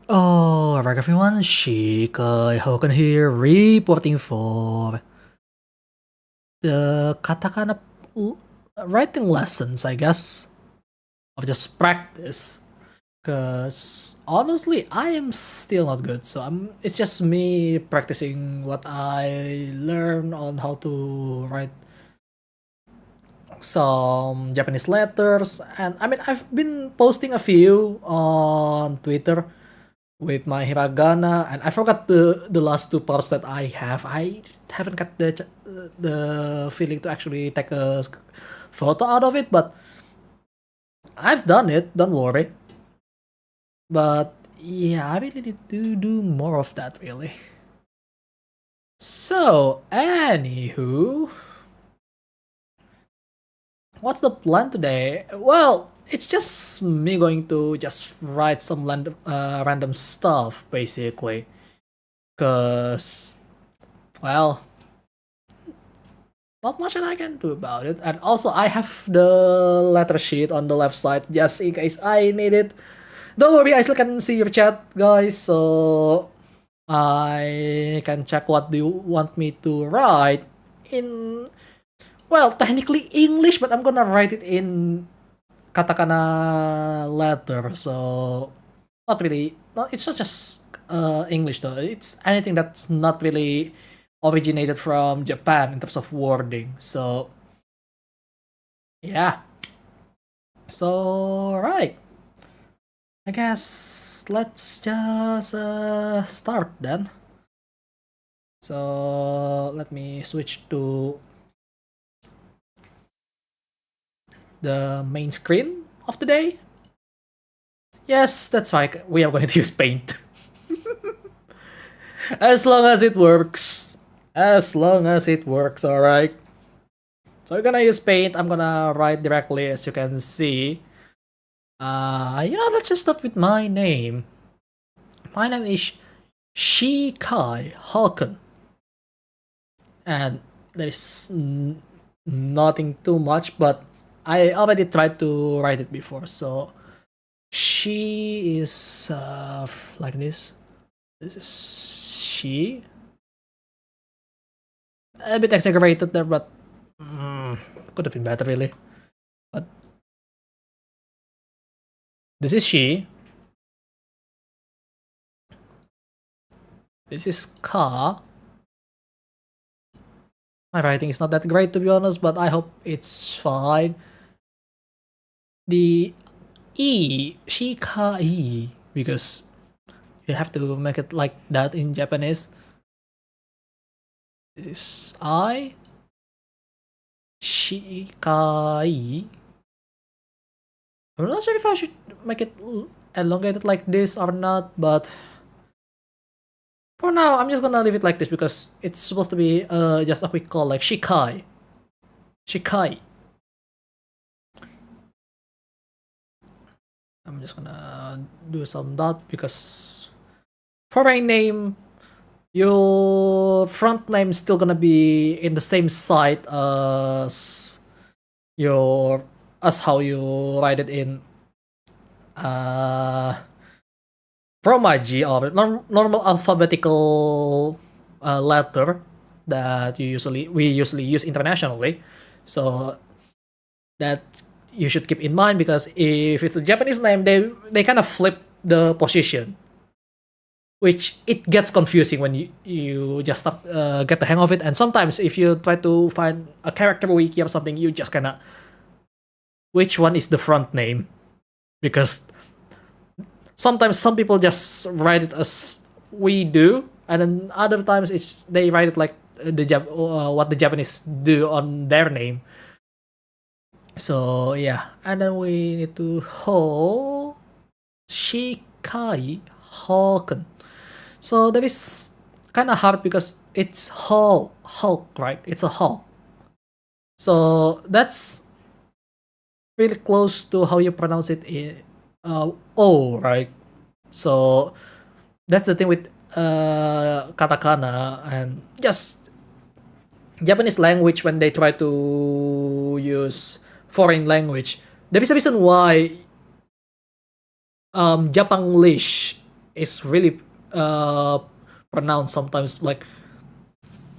Alright everyone, Hoken here, reporting for the Katakana writing lessons, I guess, of just practice. Cause honestly, I am still not good, so it's just me practicing what I learned on how to write some Japanese letters, and I mean, I've been posting a few on Twitter with my hiragana, and I forgot the last two parts that I have. I haven't got the feeling to actually take a photo out of it, but I've done it. Don't worry. But yeah, I really need to do more of that, really. So, anywho, what's the plan today? Well, it's just me going to just write some random stuff, basically. Cause, well, not much that I can do about it. And also, I have the letter sheet on the left side just in case I need it. Don't worry, I still can see your chat, guys. So I can check what do you want me to write in. Well, technically English, but I'm gonna write it in katakana letter. So not really. It's not just English though. It's anything that's not really originated from Japan in terms of wording. So yeah. So right. I guess let's just start then. So let me switch to the main screen of the day. Yes, that's right. We are going to use paint. As long as it works. As long as it works, alright. So we're gonna use paint. I'm gonna write directly, as you can see. Let's just start with my name. My name is Shikai Haken. And there is nothing too much, but I already tried to write it before. So she is like this. This is she. A bit exaggerated there, but could have been better, really. But this is she. This is ka. My writing is not that great, to be honest, but I hope it's fine. The E, shikai, because you have to make it like that in Japanese. This is I, shikai. I'm not sure if I should make it elongated like this or not, but for now, I'm just gonna leave it like this because it's supposed to be just a quick call, like shikai. Shikai. I'm just gonna do some dot because for my name, your front name is still gonna be in the same site as how you write it in Romaji or normal alphabetical letter that we usually use internationally. So that you should keep in mind, because if it's a Japanese name, they kind of flip the position, which it gets confusing when you just get the hang of it. And sometimes if you try to find a character wiki or something, you just kinda which one is the front name, because sometimes some people just write it as we do, and then other times they write it like what the Japanese do on their name. So yeah, and then we need to shikai Haken. So that is kind of hard because it's Hulk, right? It's a Hulk. So that's really close to how you pronounce it in O, right? So that's the thing with katakana and just Japanese language. When they try to use foreign language, there is a reason why Japanglish is really pronounced sometimes like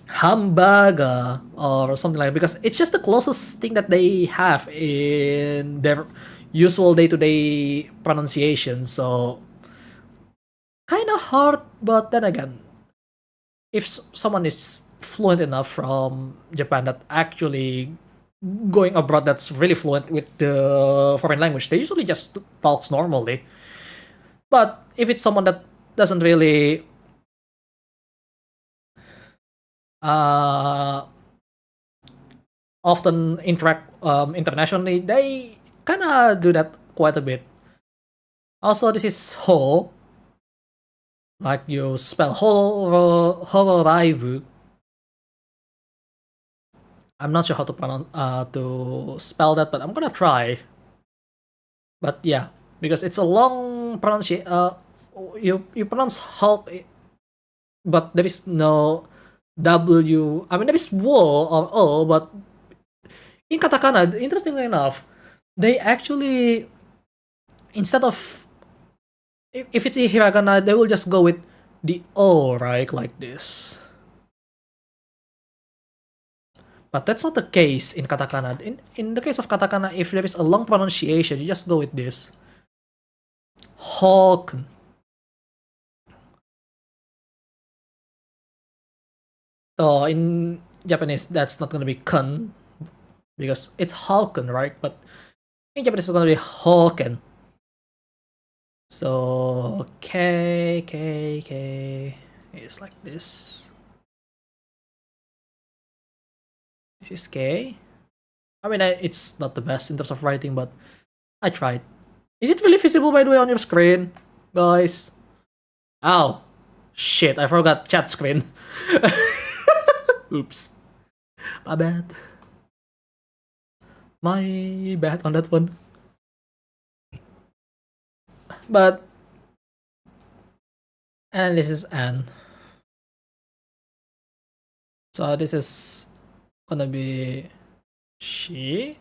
hamburger or something like that, because it's just the closest thing that they have in their usual day-to-day pronunciation. So kind of hard, but then again, if someone is fluent enough from Japan that actually going abroad that's really fluent with the foreign language, they usually just talks normally. But if it's someone that doesn't really uh, often interact internationally, they kind of do that quite a bit. Also, this is ho, like you spell hororivu. I'm not sure how to pronounce to spell that, but I'm gonna try. But yeah, because it's a long pronunciation. You pronounce Hulk, but there is no W. I mean, there is wo or o, but in katakana, interestingly enough, they actually, instead of, if it's in hiragana, they will just go with the o, right, like this. But that's not the case in katakana. In the case of katakana, if there is a long pronunciation, you just go with this. Hoken. So in Japanese, that's not gonna be kun, because it's Hoken, right? But in Japanese, it's gonna be Hoken. So K is like this. This is K. I mean, it's not the best in terms of writing, but I tried. Is it really visible, by the way, on your screen, guys? Oh, shit! I forgot chat screen. Oops, my bad. My bad on that one. But and this is N. So this is gonna be she,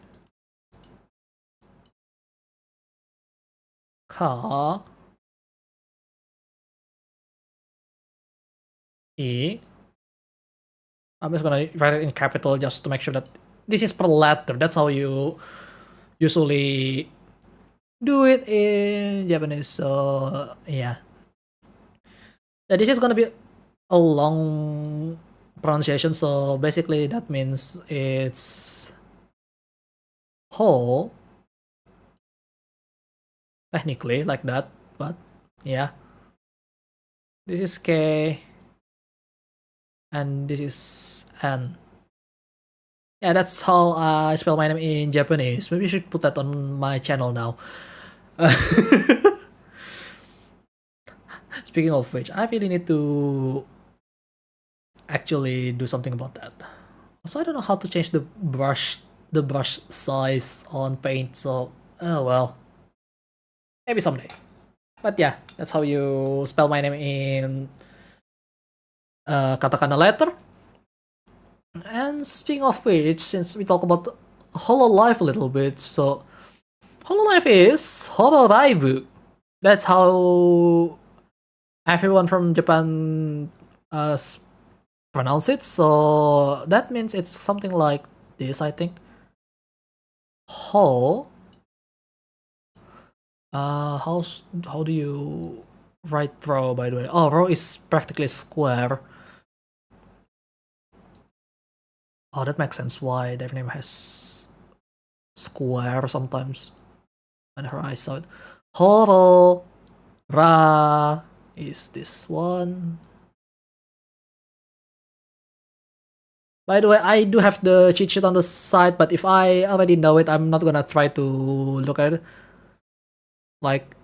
ka, e. I'm just gonna write it in capital just to make sure that this is per letter. That's how you usually do it in Japanese. So yeah. This is gonna be a long pronunciation. So basically that means it's ho. Technically like that, but yeah. This is K. And this is N. Yeah, that's how I spell my name in Japanese. Maybe I should put that on my channel now. Speaking of which, I really need to actually do something about that. Also, I don't know how to change the brush size on Paint. So, oh well, maybe someday. But yeah, that's how you spell my name in katakana letter. And speaking of which, since we talk about Hololive a little bit, so Hololive is Hololive. That's how everyone from Japan pronounce it. So that means it's something like this, I think. Ho. How do you write row, by the way? Oh, row is practically square. Oh, that makes sense why their name has square sometimes. Whenever I saw it. Horo Ra is this one. By the way, I do have the cheat sheet on the side, but if I already know it, I'm not gonna try to look at it. Like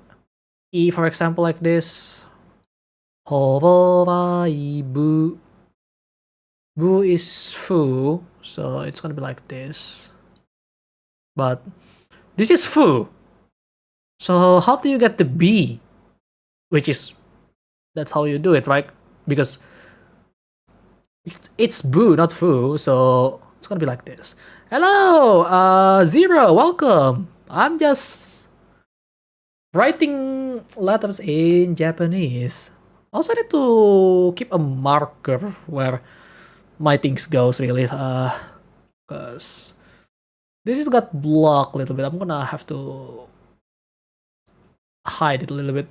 E, for example, like this. Horo Ra Bu. Bu is fu, so it's gonna be like this. But this is fu. So how do you get the B? Which is, that's how you do it, right? Because it's boo, not foo, so it's gonna be like this. Hello, Zero, welcome. I'm just writing letters in Japanese. Also need to keep a marker where my things goes really, cause this has got blocked a little bit. I'm gonna have to hide it a little bit.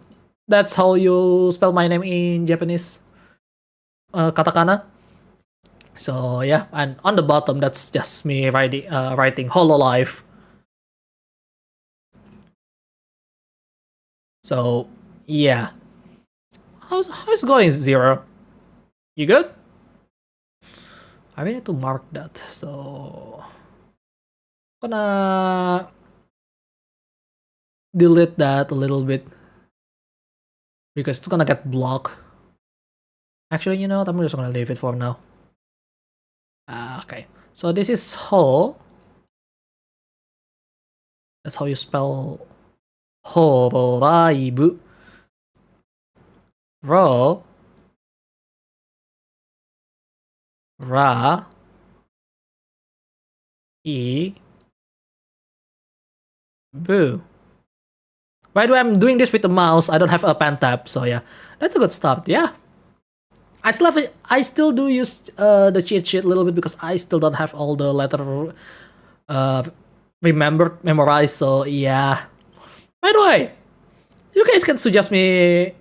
That's how you spell my name in Japanese, katakana. So yeah, and on the bottom that's just me writing Hololive. So yeah, how's it going, Zero? You good? I need to mark that. So gonna delete that a little bit because it's gonna get blocked. Actually, you know what? I'm just gonna leave it for now. Okay. So this is ho. That's how you spell horaibu. Ro. Ra. I. Bu. By the way, I'm doing this with the mouse. I don't have a pen tab, so yeah, that's a good start. Yeah, I still have it. I still do use the cheat sheet a little bit because I still don't have all the letter uh memorized. So yeah. By the way, you guys can suggest me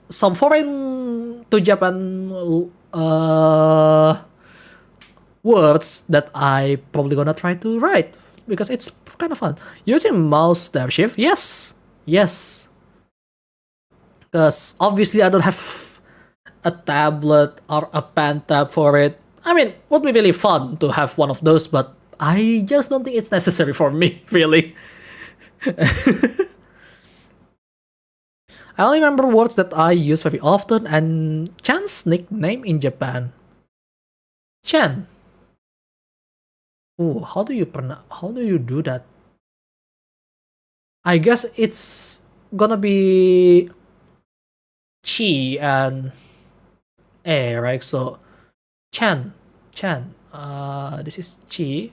some foreign to Japan words that I probably gonna try to write because it's kind of fun. Using mouse tab shift, yes, yes. Because obviously I don't have a tablet or a pen tab for it. I mean, it would be really fun to have one of those, but I just don't think it's necessary for me, really. I only remember words that I use very often and Chan's nickname in Japan. Chan. Oh, how do you do that? I guess it's gonna be chi and a, right? So Chan. This is chi.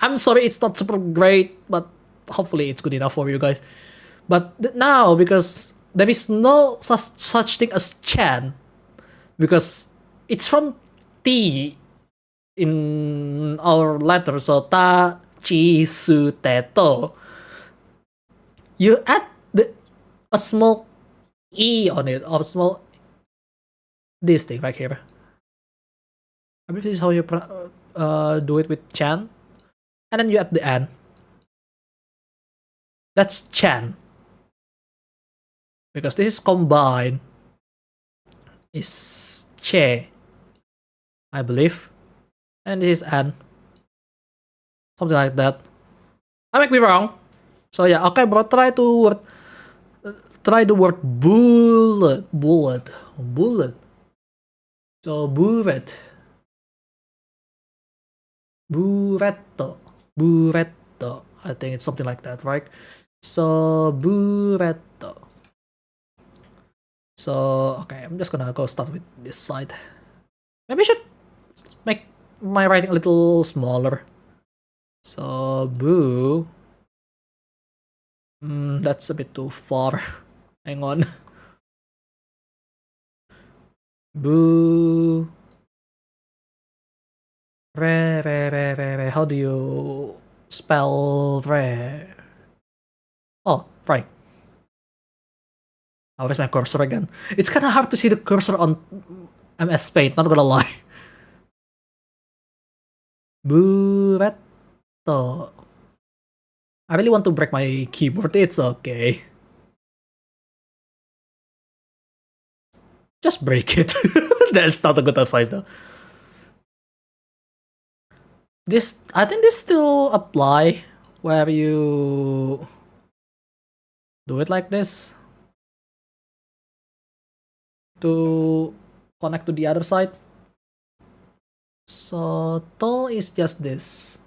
I'm sorry, it's not super great, but hopefully it's good enough for you guys. But now, because there is no such thing as Chan, because it's from T in our letter, so ta, chi, su, te, to. You add a small e on it, or a small this thing right here. I believe this is how you do it with Chan, and then you add the N. That's Chan. Because this is combined is che, I believe, and this is an, something like that. I might be wrong. So yeah, okay, bro. Try the word bullet. So buretto. I think it's something like that, right? So buretto. So okay, I'm just gonna go start with this side. Maybe I should make my writing a little smaller. So boo. That's a bit too far. Hang on. Boo. Re. How do you spell re? Oh, right. Oh, where's my cursor again? It's kind of hard to see the cursor on MS Paint, not gonna lie. Buretto. I really want to break my keyboard, it's okay. Just break it. That's not a good advice though. I think this still apply where you do it like this to connect to the other side. So to is just this.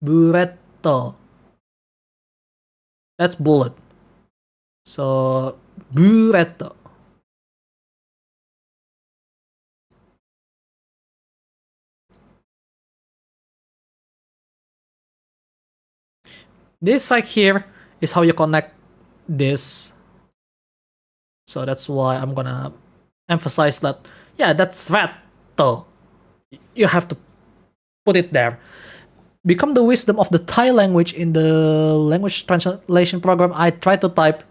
Buretto. That's bullet. So buretto. This right here is how you connect this. So that's why I'm gonna emphasize that, yeah, that's threat though. You have to put it there. Become the wisdom of the Thai language in the language translation program. I try to type,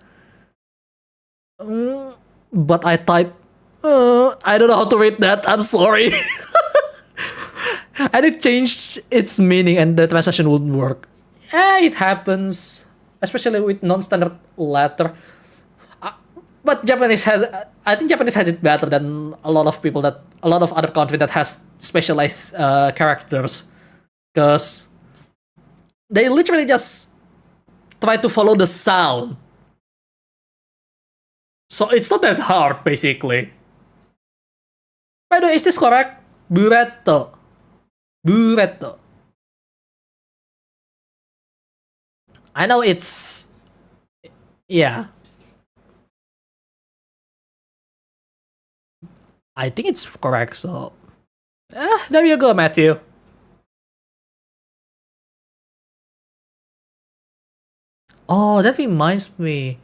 but I type, I don't know how to read that. I'm sorry. And it changed its meaning and the translation wouldn't work. It happens, especially with non-standard letter. But Japanese has, I think Japanese has it better than a lot of people that, a lot of other countries that has specialized characters. Because they literally just try to follow the sound. So it's not that hard, basically. By the way, is this correct? Buretto. Buretto. I know it's... Yeah. I think it's correct, so... there you go, Matthew. Oh, that reminds me.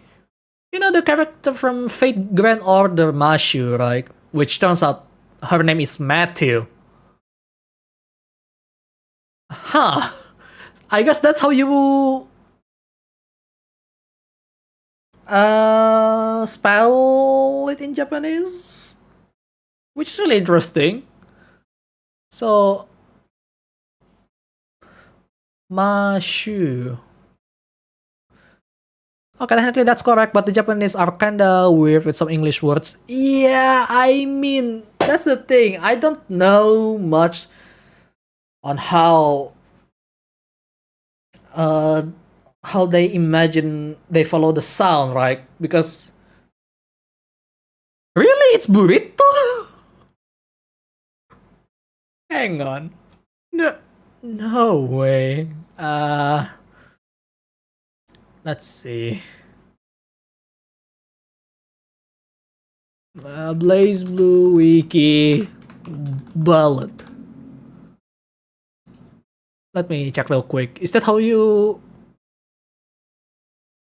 You know the character from Fate Grand Order Mashu, right? Which turns out her name is Matthew. Huh. I guess that's how you spell it in Japanese, which is really interesting. So Mashu. Okay, technically that's correct, but the Japanese are kinda weird with some English words. Yeah, I mean, that's the thing. I don't know much on how they imagine they follow the sound, right? Because really, it's burrito. Hang on, no, no way. Let's see. Blaze Blue Wiki Bullet. Let me check real quick. Is that how you...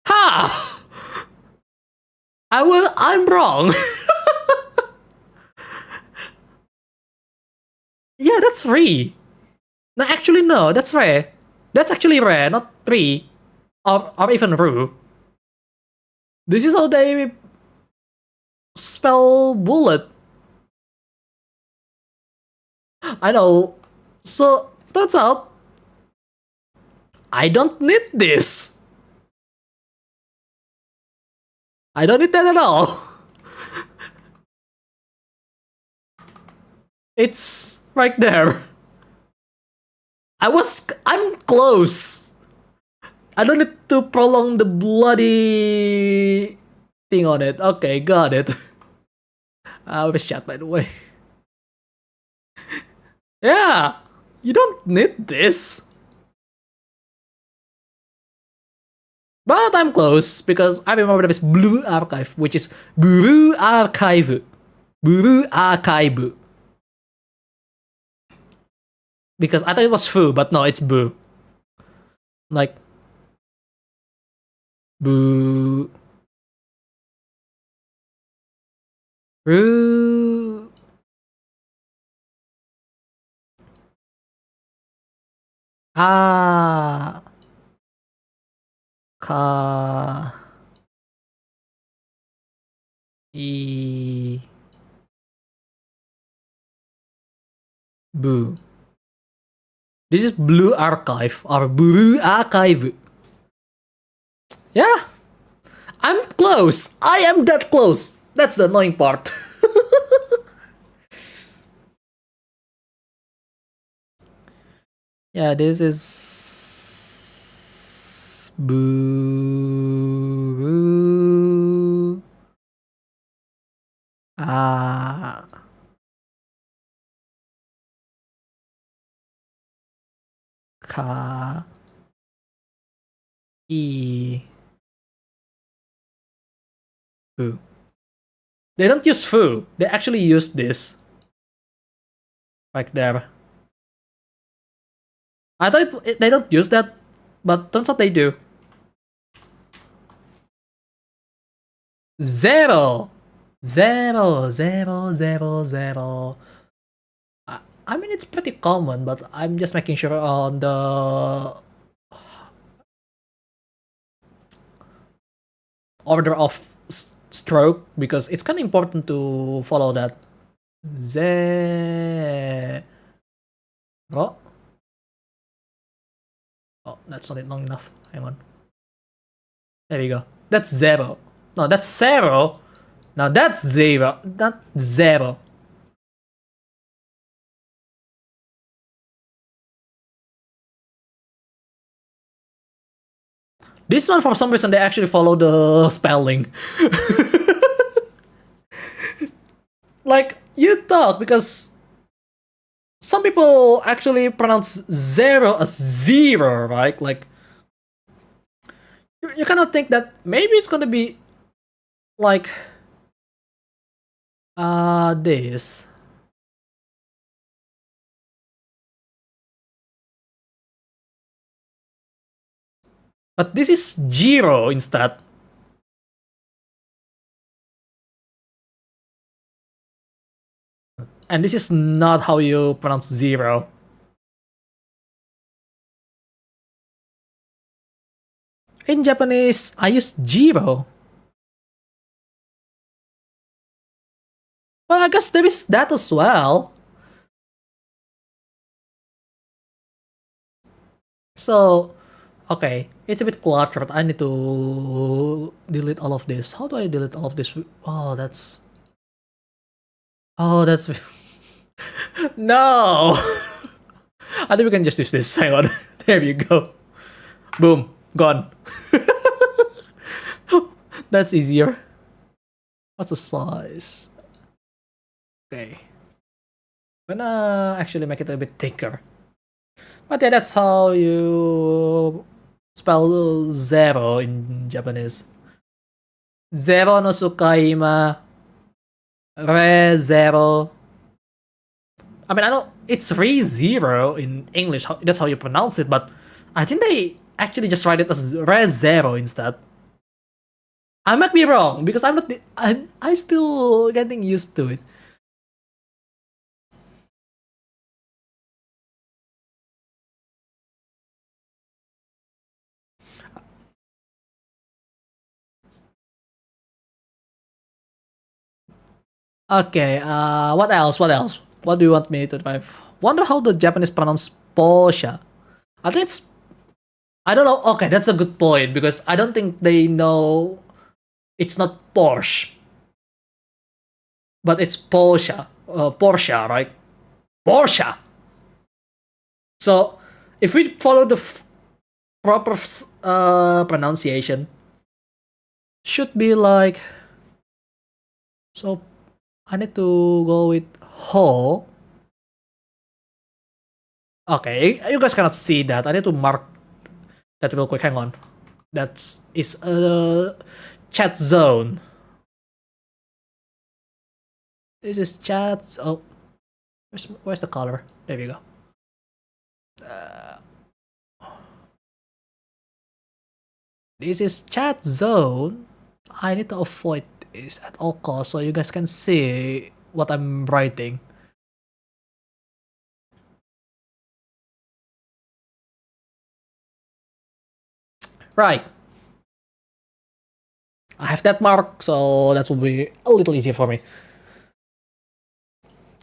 Ha! I'm wrong. Yeah, that's three. No, actually, no, that's rare. That's actually rare, not three. Or even Ru. This is how they spell bullet. I know. So, turns out, I don't need this. I don't need that at all. It's right there. I'm close. I don't need to prolong the bloody thing on it. Okay, got it. Where's chat, by the way? Yeah, you don't need this. But I'm close, because I remember there is Blue Archive, which is Buru Archive. Buru Archive. Because I thought it was Fu, but no, it's Boo. Like, Boo. Boo. Ah. Ka. E. Boo. This is Blue Archive or Blue Archive. Yeah. I'm close. I am that close. That's the annoying part. Yeah, this is Boo. Ah. Ka. E. Foo. They don't use foo. They actually use this. Right there. I thought they don't use that. but turns out they do. 0, 0, 0, 0, 0. I mean, it's pretty common, but I'm just making sure on the order of stroke, because it's kind of important to follow that. 0. Oh, that's not long enough. Hang on. There we go. That's 0. No, that's 0. Now that's 0. Not 0. This one, for some reason, they actually follow the spelling. Like, you thought, because some people actually pronounce 0 as 0, right? Like, you kind of think that maybe it's gonna be like this. But this is 0 instead. And this is not how you pronounce 0. In Japanese, I use 0. Well, I guess there is that as well. So, okay, it's a bit cluttered. I need to delete all of this. How do I delete all of this? Oh, that's... Oh, that's... No! I think we can just use this. Hang on. There you go. Boom. Gone. That's easier. What's the size? Okay. I'm gonna actually make it a bit thicker. But yeah, that's how you spell 0 in Japanese. 0 no sukaima. Re 0. I mean, I know it's re 0 in English. That's how you pronounce it, but I think they actually just write it as re 0 instead. I might be wrong, because I'm not. I'm still getting used to it. Okay, what else? What else? What do you want me to try? Wonder how the Japanese pronounce Porsche. I think it's... I don't know. Okay, that's a good point, because I don't think they know it's not Porsche, but it's Porsche. Porsche, right? Porsche! So, if we follow the proper pronunciation, should be like... So, I need to go with Ho. Okay, you guys cannot see that. I need to mark that real quick. Hang on. That is a chat zone. This is chat. Oh, where's the color? There we go. This is chat zone. I need to avoid this at all costs so you guys can see what I'm writing. Right. I have that mark, so that will be a little easier for me.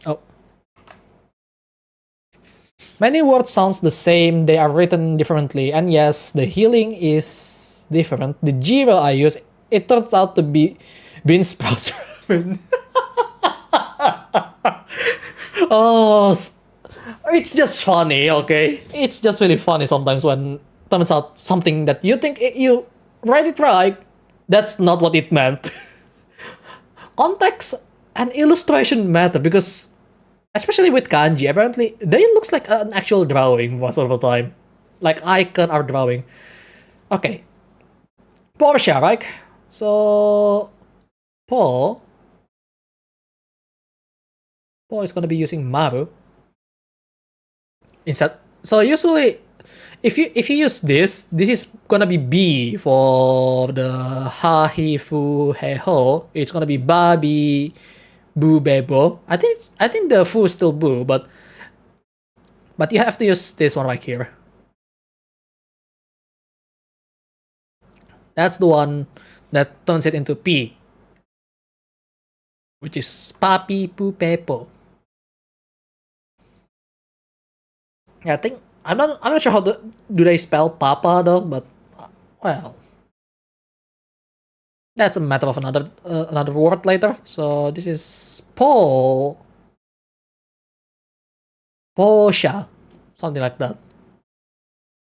Oh. Many words sounds the same, they are written differently, and yes, the healing is different. The Jiro I use, it turns out to be bean sprouts. Oh, it's just funny, okay? It's just really funny sometimes when turns out something that you think you write it right, that's not what it meant. Context and illustration matter, because especially with kanji, apparently they looks like an actual drawing most of the time, like icon or drawing. Okay, Porsche, right? So Paul is gonna be using Maru instead. So usually if you use this is gonna be B for the ha he fu he ho. It's gonna be ba bi boo bebo. I think the fu is still boo, but you have to use this one right here. That's the one that turns it into P, which is papi pu pepo. Yeah, I think I'm not sure how do they spell papa though, but well, that's a matter of another word later. So this is Posha, something like that.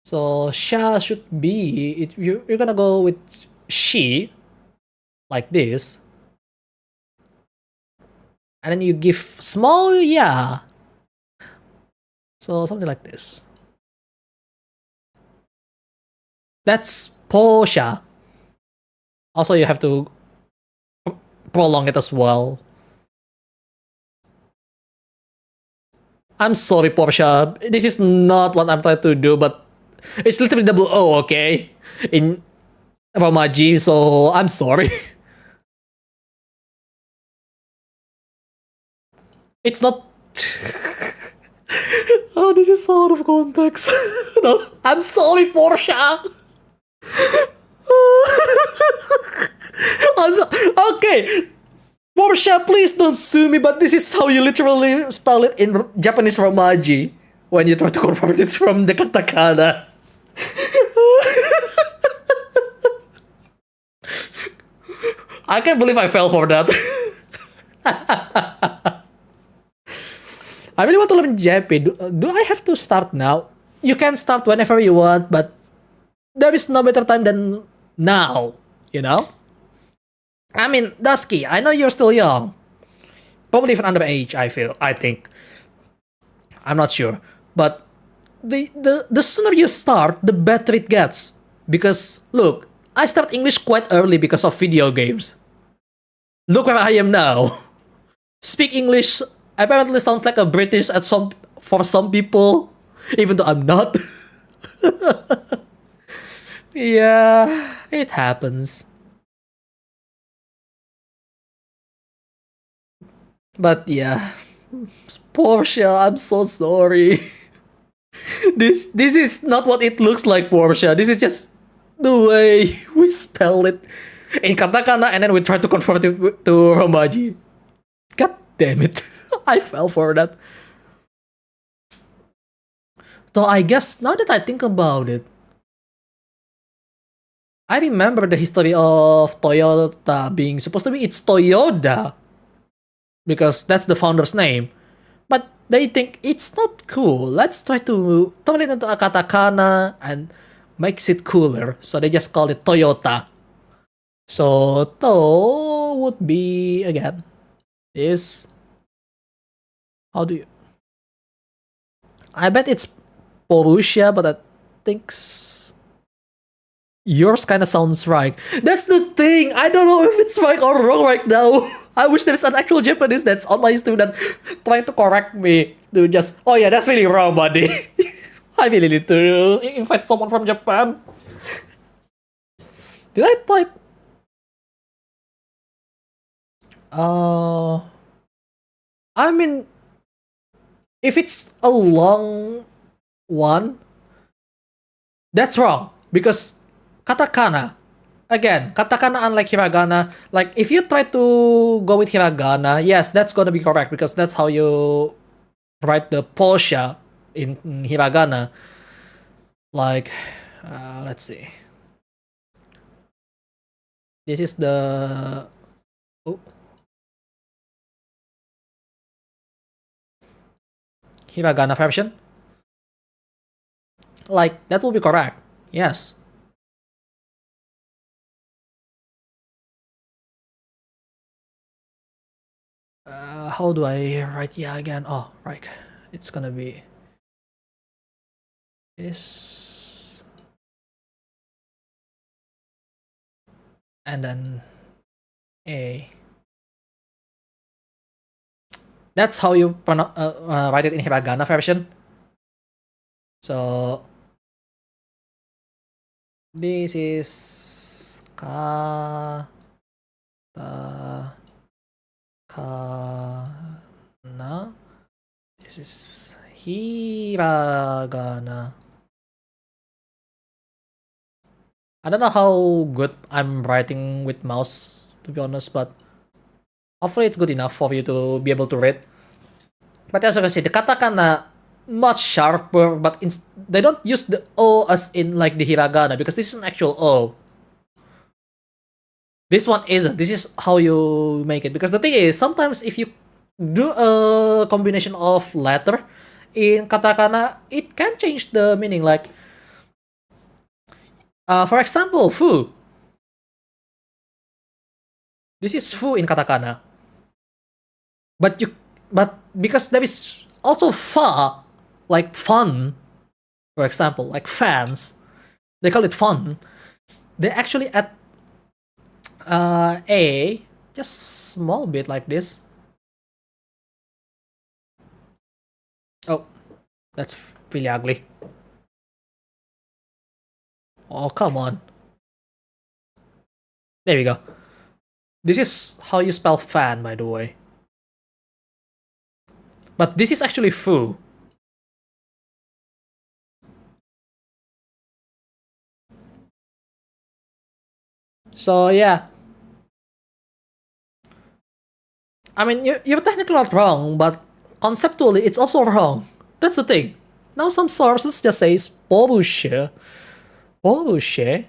So sha should be you're gonna go with she like this, and then you give small ya. So something like this. That's Posha. Also, you have to prolong it as well. I'm sorry, Portia. This is not what I'm trying to do, but it's literally double O, okay? In Romaji, so I'm sorry. It's not. Oh, this is so out of context. No, I'm sorry, Portia. Okay, Portia, please don't sue me, but this is how you literally spell it in Japanese Romaji when you try to convert it from the katakana. I can't believe I fell for that. I really want to learn JP. Do I have to start now? You can start whenever you want, but there is no better time than now, you know? I mean, Dusky, I know you're still young. Probably even underage, I think. I'm not sure. But the sooner you start, the better it gets. Because, look, I start English quite early because of video games. Look where I am now. Speak English apparently sounds like a British for some people, even though I'm not. Yeah, it happens. But yeah, Portia, I'm so sorry. This is not what it looks like, Portia. This is just the way we spell it in katakana, and then we try to convert it to Romaji. God damn it. I fell for that. So I guess now that I think about it, I remember the history of Toyota being supposed to be it's Toyoda because that's the founder's name. But they think it's not cool. Let's try to turn it into a katakana and makes it cooler. So they just call it Toyota. So To would be again is how do you? I bet it's Borussia, but I think yours kind of sounds right. That's the thing. I don't know if it's right or wrong right now. I wish there's an actual Japanese that's on my student trying to correct me. To just, oh yeah, that's really wrong, buddy. I really need to invite someone from Japan. Did I type? I mean, if it's a long one, that's wrong because katakana. Again, katakana unlike hiragana. Like if you try to go with hiragana, yes, that's gonna be correct because that's how you write the posha in hiragana. Like, let's see. This is the oh, hiragana version. Like that will be correct. Yes. How do I write yeah again? Oh, right. It's gonna be this and then a. That's how you write it in hiragana version. So This is Katakana. This is hiragana. I don't know how good I'm writing with mouse, to be honest, but hopefully it's good enough for you to be able to read. But as you can see, the katakana much sharper, but they don't use the O as in like the hiragana because this is an actual O. This one isn't. This is how you make it. Because the thing is, sometimes if you do a combination of letter in katakana, it can change the meaning. Like, for example, fu. This is fu in katakana. But because there is also fa, like fun, for example, like fans, they call it fun. They actually add a just small bit like this. Oh, that's really ugly. Oh, come on. There we go. This is how you spell fan, by the way. But this is actually fu. So yeah. I mean, you're technically not wrong, but conceptually it's also wrong. That's the thing. Now some sources just say Pobushe. Pobushe.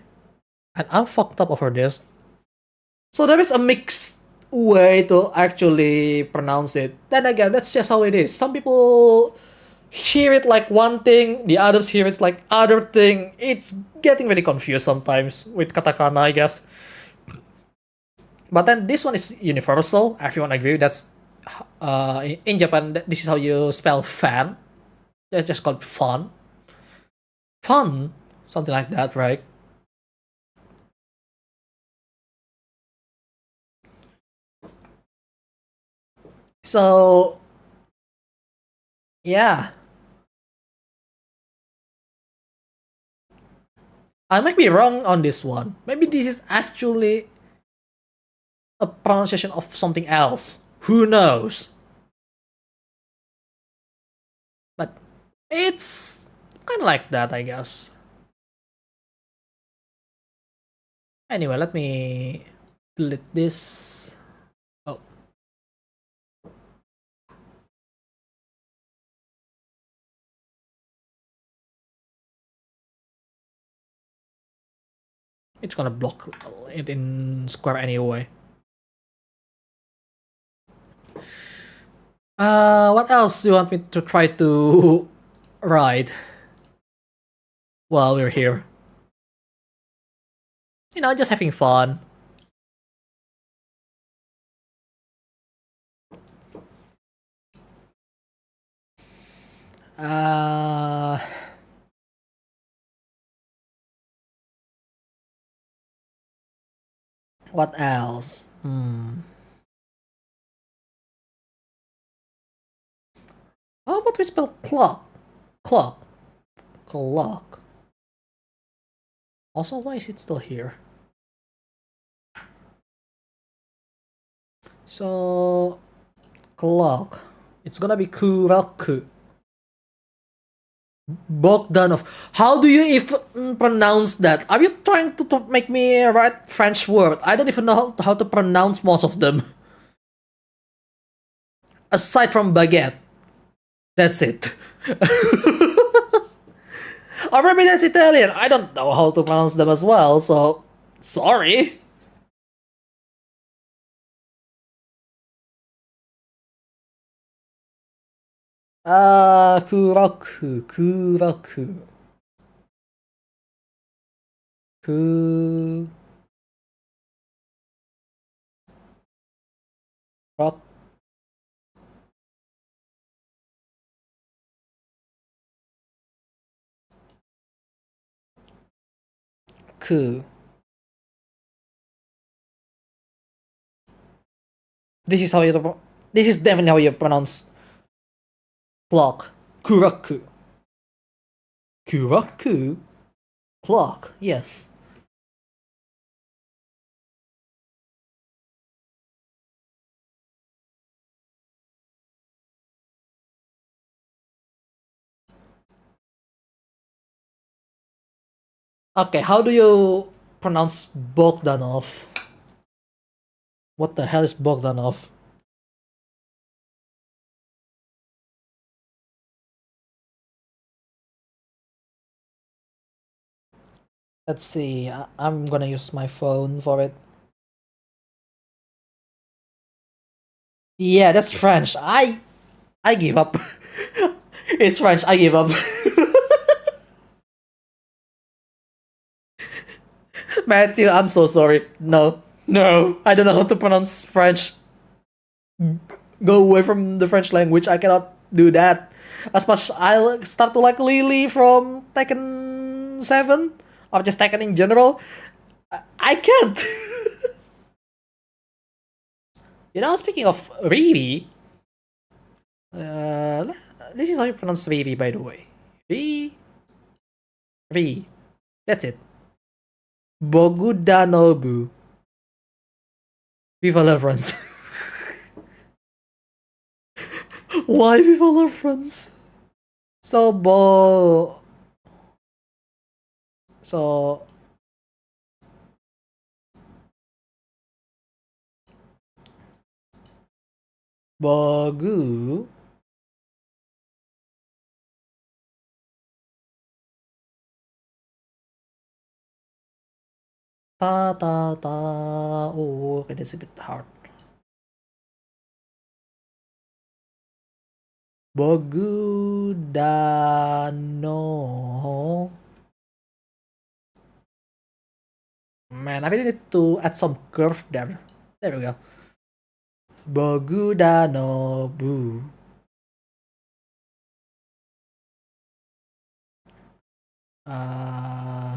And I'm fucked up over this. So there is a mixed way to actually pronounce it. Then again, that's just how it is. Some people hear it like one thing, the others hear it's like other thing. It's getting very confused sometimes with katakana, I guess. But then this one is universal. Everyone agree that's in Japan. This is how you spell fan. They're just called fun. Fun, something like that, right? So yeah, I might be wrong on this one. Maybe this is actually a pronunciation of something else. Who knows? But it's kind of like that, I guess. Anyway, let me delete this. Oh. It's gonna block it in Square anyway. What else do you want me to try to write while we're here? You know, just having fun. Uh, what else? How about we spell clock? Clock. Clock. Also, why is it still here? So, clock. It's gonna be kuraku. Bogdanov. How do you even pronounce that? Are you trying to make me write French word? I don't even know how to pronounce most of them. Aside from baguette. That's it. Or maybe that's Italian. I don't know how to pronounce them as well, so sorry. Kuroku, Kuroku. Ku... Rock. Ku. This is how you... This is definitely how you pronounce clock. Kuroku. Kuroku? Clock, yes. Okay, how do you pronounce Bogdanov? What the hell is Bogdanov? Let's see. I'm gonna use my phone for it. Yeah, that's French. I give up. It's French. I give up. Matthew, I'm so sorry. No, no, I don't know how to pronounce French. Go away from the French language. I cannot do that. As much as start to like Lily from Tekken 7, or just Tekken in general, I can't. Speaking of Riri, uh, this is how you pronounce Riri, by the way. Ri. That's it. Bogudanobu. Viva la France. Why Viva la France? So, So, Bogu. Ta. Oh, okay, that's a bit hard. Bogudano. Man, I really need to add some curve there. There we go. Bogudanobu. Uh,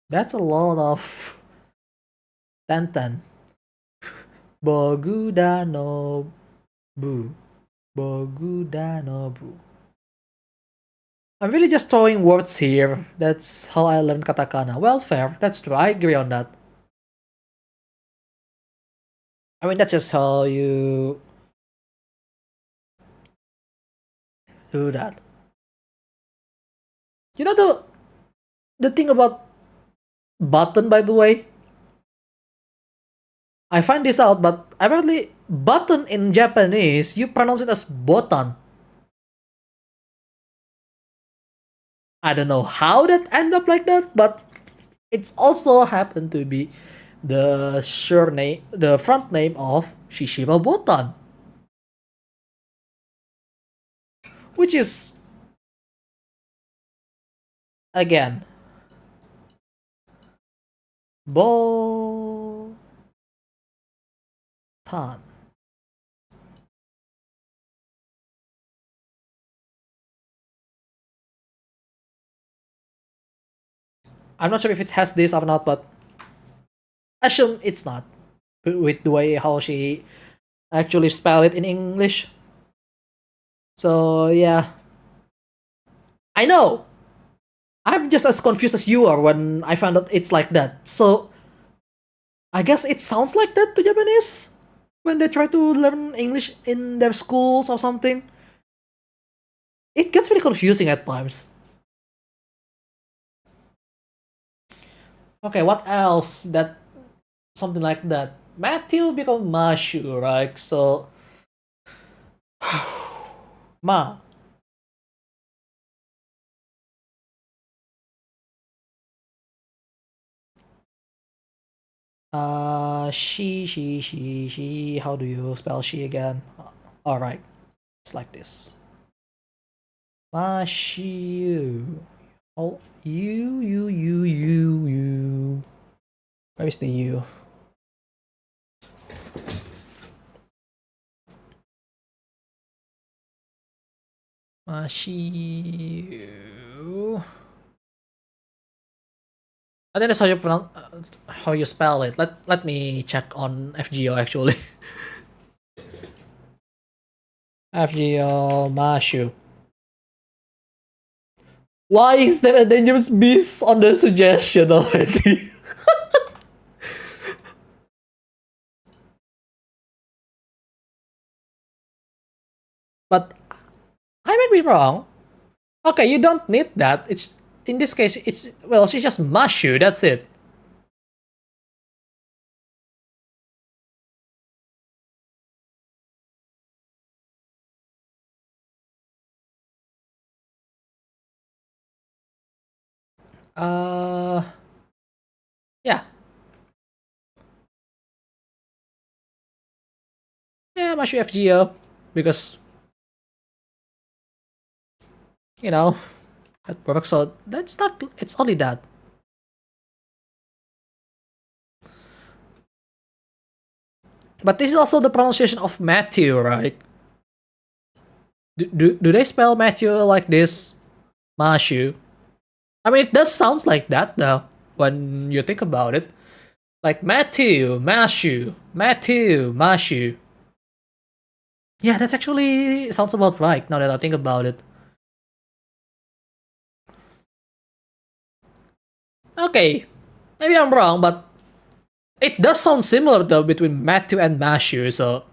that's a lot of Tantan. Bogudanobu. Bogudanobu. I'm really just throwing words here. That's how I learned katakana. Well, fair. That's true. I agree on that. I mean, that's just how you do that. You know the thing about button, by the way. I find this out, but apparently button in Japanese you pronounce it as botan. I don't know how that end up like that, but it's also happened to be the surname, the front name of Shishiba Botan, which is again Botan. I'm not sure if it has this or not, but assume it's not with the way how she actually spell it in English. So yeah, I know. I'm just as confused as you are when I found out it's like that. So I guess it sounds like that to Japanese when they try to learn English in their schools or something. It gets very confusing at times. Okay, what else that something like that? Matthew become Mashu, right? So Ma. She. How do you spell she again? Alright, it's like this. Mashu. Oh, you. Where is the U? Mashiu. I think that's how you pronounce, how you spell it. Let me check on FGO actually. FGO Mashu. Why is there a dangerous beast on the suggestion already? But I might be wrong. Okay, you don't need that. It's in this case, it's well, she just mash you. That's it. Uh, yeah, yeah, mash you FGO because you know that works. So that's not. It's only that. But this is also the pronunciation of Matthew, right? Do they spell Matthew like this? Mashu. I mean, it does sounds like that though when you think about it. Like Matthew, Mashu, Matthew, Mashu. Yeah, that's actually sounds about right now that I think about it. Okay, maybe I'm wrong, but it does sound similar though between Matthew and Mashu. So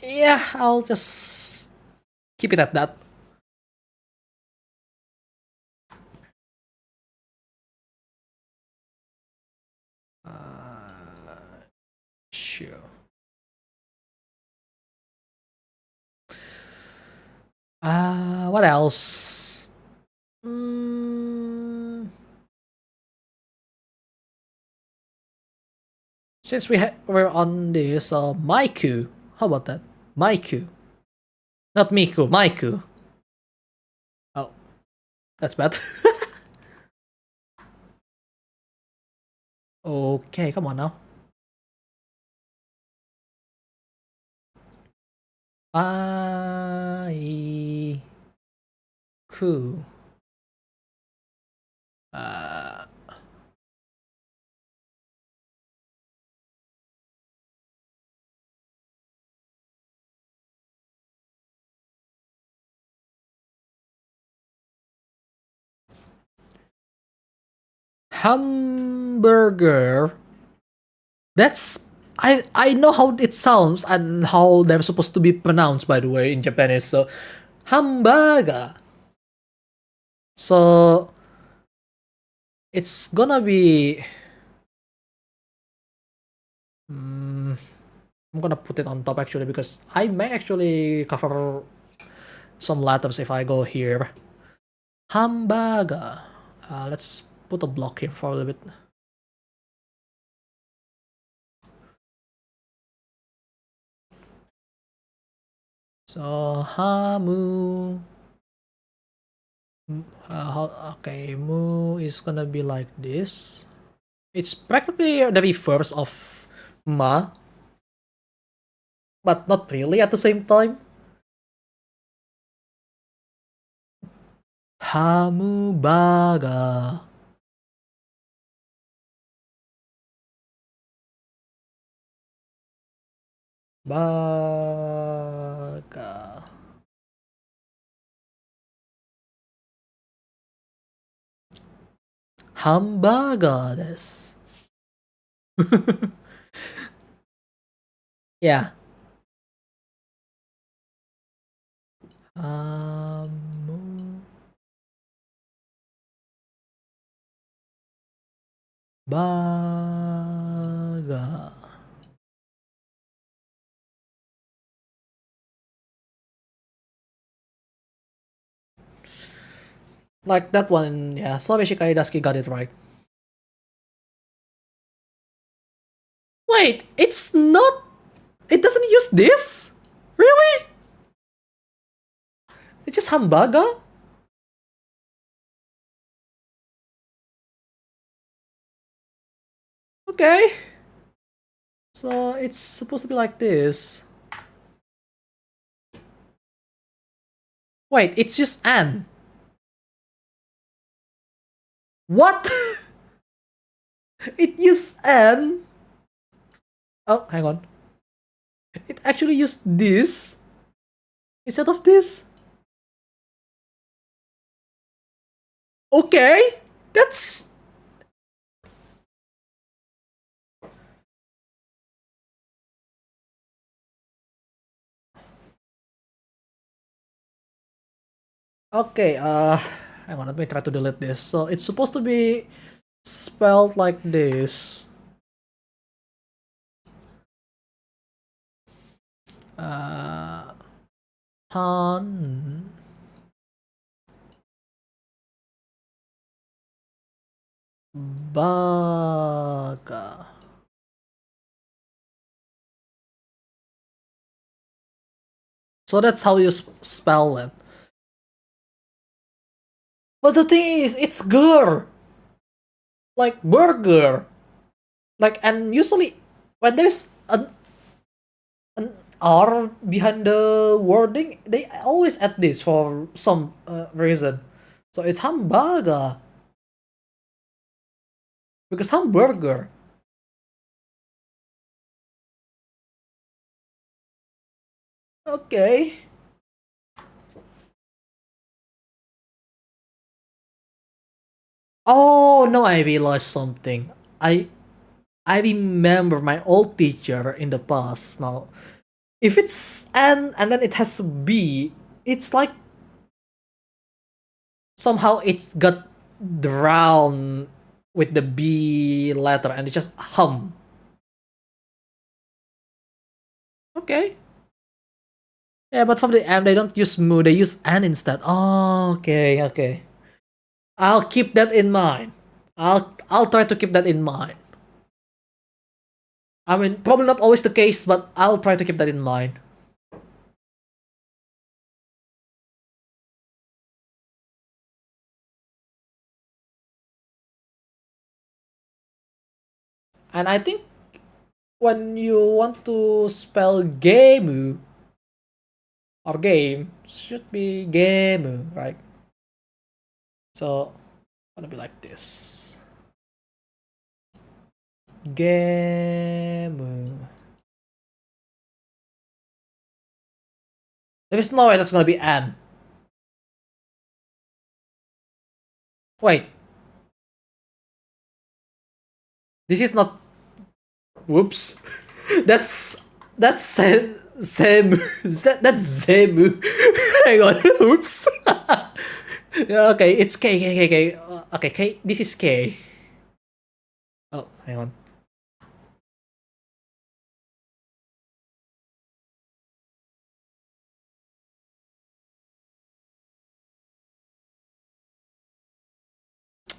yeah, I'll just keep it at that. Sure. What else? Mm, since we're on this, Maiku. How about that? Maiku, not Miku. Maiku. Oh, that's bad. Okay, come on now. I ku. Uh, hamburger. That's I know how it sounds and how they're supposed to be pronounced. By the way, in Japanese, so hamburger. So it's gonna be. Mm, I'm gonna put it on top actually because I may actually cover some letters if I go here. Hamburger. Let's put a block here for a little bit. So hamu. Okay, mu is gonna be like this. It's practically the reverse of ma, but not really at the same time. Hamu baga. Baga. Hamburger desu. Yeah. Hamu baga. Like that one, yeah. Sloveshi Kaidaski got it right. Wait, it's not. It doesn't use this? Really? It's just hamburger? Okay. So it's supposed to be like this. Wait, it's just an. What? It used an. Oh, hang on. It actually used this instead of this. Okay. That's. Okay, hang on, let me try to delete this. So it's supposed to be spelled like this. Han Baga. So that's how you spell it. But the thing is, it's gur, like burger, like, and usually when there's an R behind the wording, they always add this for some reason. So it's hamburger because hamburger. Okay. Oh no, I realized something. I remember my old teacher in the past. Now, if it's N and then it has B, it's like somehow it's got drowned with the B letter and it's just hum. Okay. Yeah, but for the M they don't use mu, they use N instead. Oh, okay, okay. I'll keep that in mind. I'll try to keep that in mind. I mean, probably not always the case, but I'll try to keep that in mind. And I think when you want to spell game or game, should be game, right? So gonna be like this. Game. There is no way that's gonna be an. Wait. This is not. Whoops. that's Zemu. That's Zemu. Hang on. Oops. Okay, it's K. Okay, K. This is K. Oh, hang on.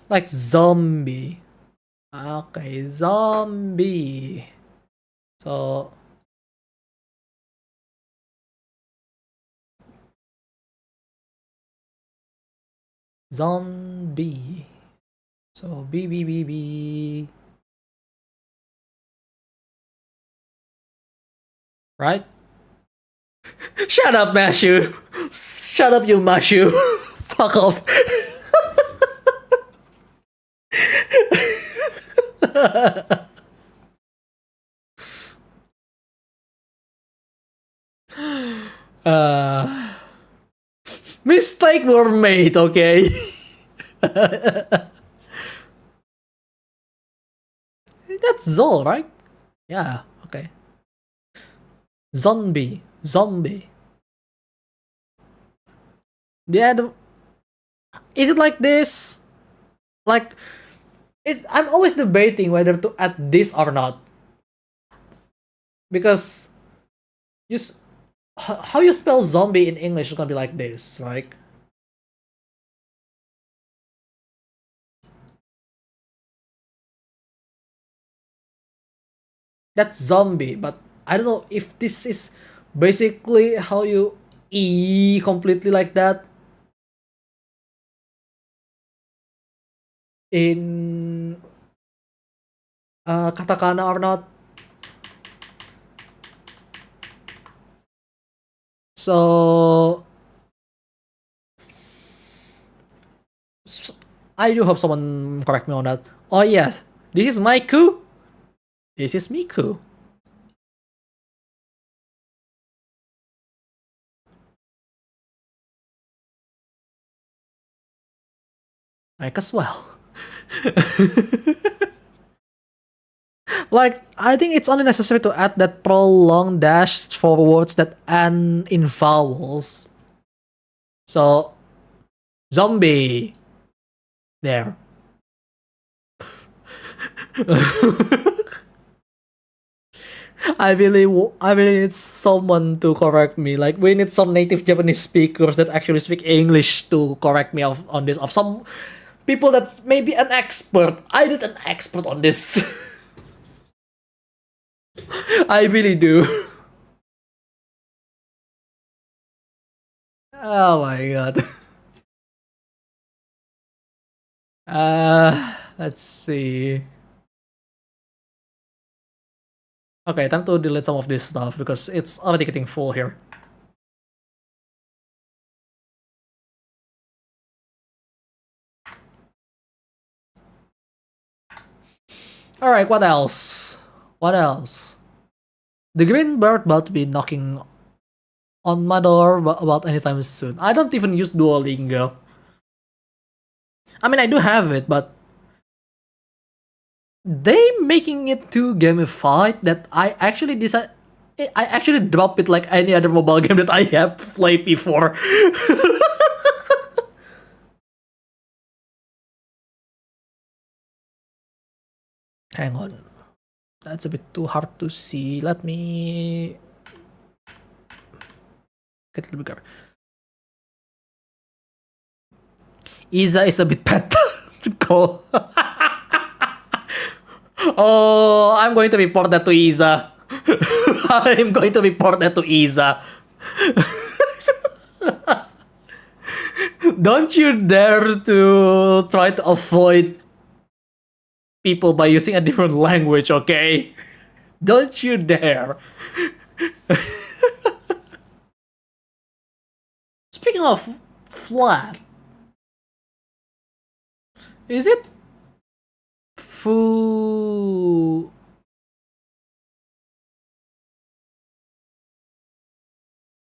Like zombie. Okay, zombie. So zombie. So B. Right? Shut up, Mashu. Shut up, you Mashu. Fuck off. uh, Mistake were made, okay? That's Zol, right? Yeah, okay. Zombie. Yeah, is it like this? Like, I'm always debating whether to add this or not. Because you how you spell zombie in English is gonna be like this, right? That's zombie, but I don't know if this is basically how you E completely like that in katakana or not. So I do hope someone correct me on that. Oh yes, this is Maiku. This is Miku. Mike as well. Like, I think it's only necessary to add that prolonged dash for words that end in vowels. So Zombie. There. I really need someone to correct me. Like, we need some native Japanese speakers that actually speak English to correct me on this. Of some people that's maybe an expert. I need an expert on this. I really do. Oh my god. Let's see. Okay, time to delete some of this stuff because it's already getting full here. Alright, what else? What else? The green bird about to be knocking on my door about anytime soon. I don't even use Duolingo. I mean, I do have it, but they making it too gamified that I actually decide. I actually drop it like any other mobile game that I have played before. Hang on. That's a bit too hard to see. Let me get a little bigger. Isa is a bit pet. Go. Oh, I'm going to report that to Isa. I'm going to report that to Isa. Don't you dare to try to avoid people by using a different language, okay? Don't you dare. Speaking of flat, is it Fu...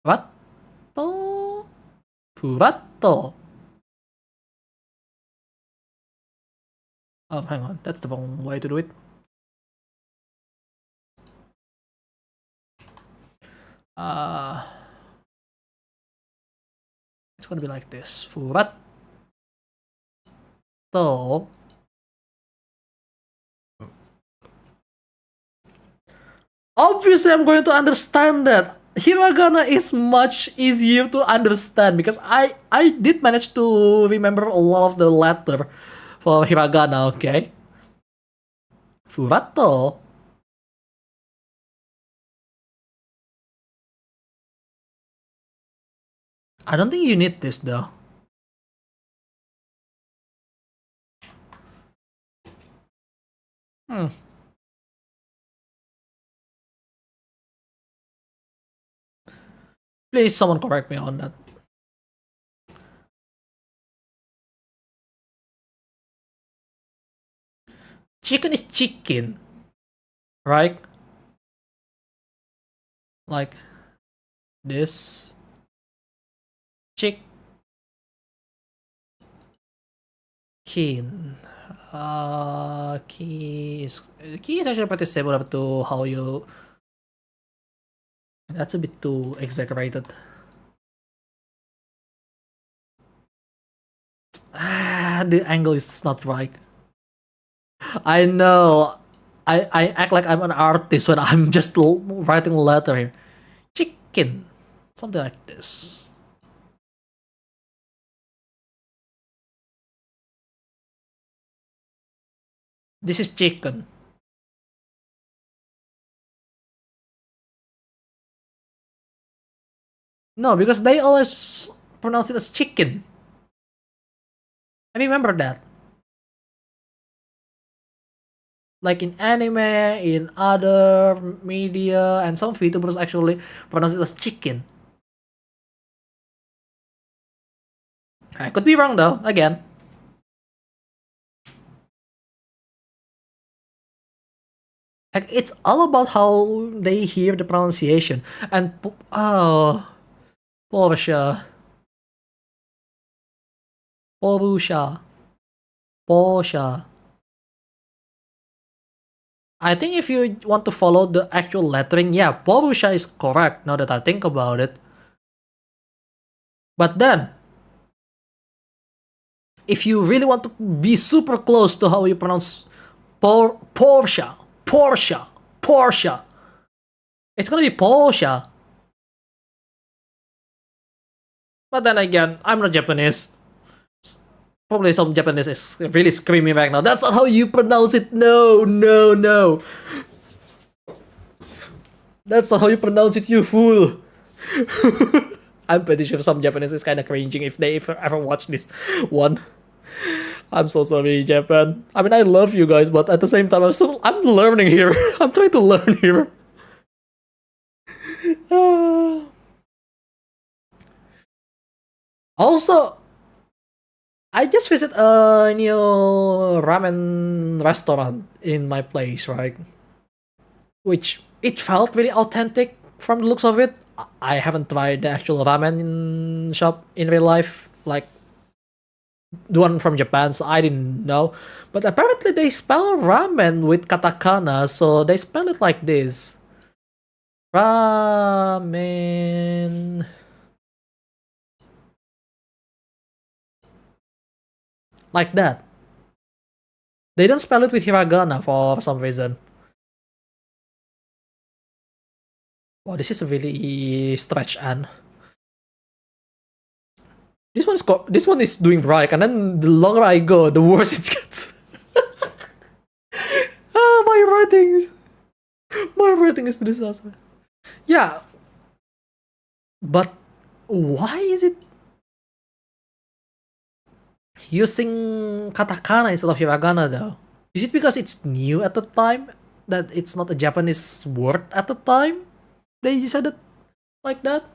What? Furatto. Oh, hang on. That's the wrong way to do it. It's gonna be like this. Furatto. Obviously, I'm going to understand that. Hiragana is much easier to understand because I did manage to remember a lot of the letter for hiragana, okay? Furato. I don't think you need this though. Please, someone correct me on that. Chicken is chicken, right? Like this. Chicken. Key is actually pretty similar to how you. That's a bit too exaggerated. The angle is not right. I know. I act like I'm an artist when I'm just writing a letter here. Chicken. Something like this. This is chicken. No, because they always pronounce it as chicken. I remember that. Like in anime, in other media, and some VTubers actually pronounce it as chicken. I could be wrong though, again. Like, it's all about how they hear the pronunciation. And, oh, Porsche. Porusha. Porsche. I think if you want to follow the actual lettering, yeah, Porusha is correct now that I think about it. But then, if you really want to be super close to how you pronounce Porsche, it's gonna be Porsche. But then again, I'm not Japanese. Probably some Japanese is really screaming right now. That's not how you pronounce it. No, no, no. That's not how you pronounce it, you fool. I'm pretty sure some Japanese is kind of cringing if they ever watch this one. I'm so sorry, Japan. I mean, I love you guys, but at the same time, I'm learning here. I'm trying to learn here. Also, I just visit a new ramen restaurant in my place, right? Which it felt really authentic from the looks of it. I haven't tried the actual ramen shop in real life, like the one from Japan, so I didn't know. But apparently they spell ramen with katakana, so they spell it like this. Ramen. Like that. They don't spell it with hiragana for some reason. Wow, this is a really stretch and this one is doing right, and then the longer I go, the worse it gets. My writing is disaster. Yeah, but why is it using katakana instead of hiragana though? Is it because it's new at the time that it's not a Japanese word at the time? They decided like that.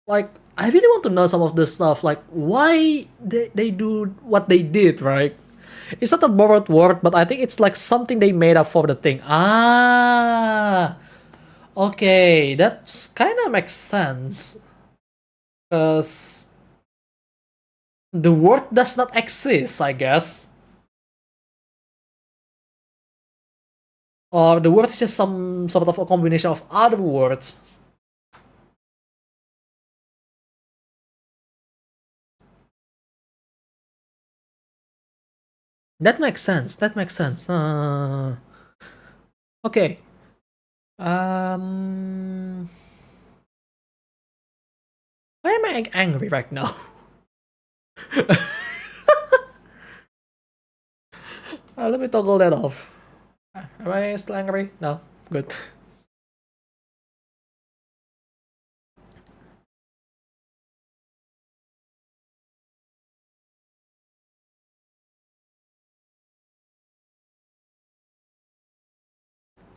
Like, I really want to know some of this stuff, like why they do what they did, right? It's not a borrowed word, but I think it's like something they made up for the thing. Ah, okay, that's kind of makes sense. Because the word does not exist, I guess. Or the word is just some sort of a combination of other words. That makes sense. That makes sense. Okay. Um, why am I angry right now? Let me toggle that off. Am I still angry? No. Good.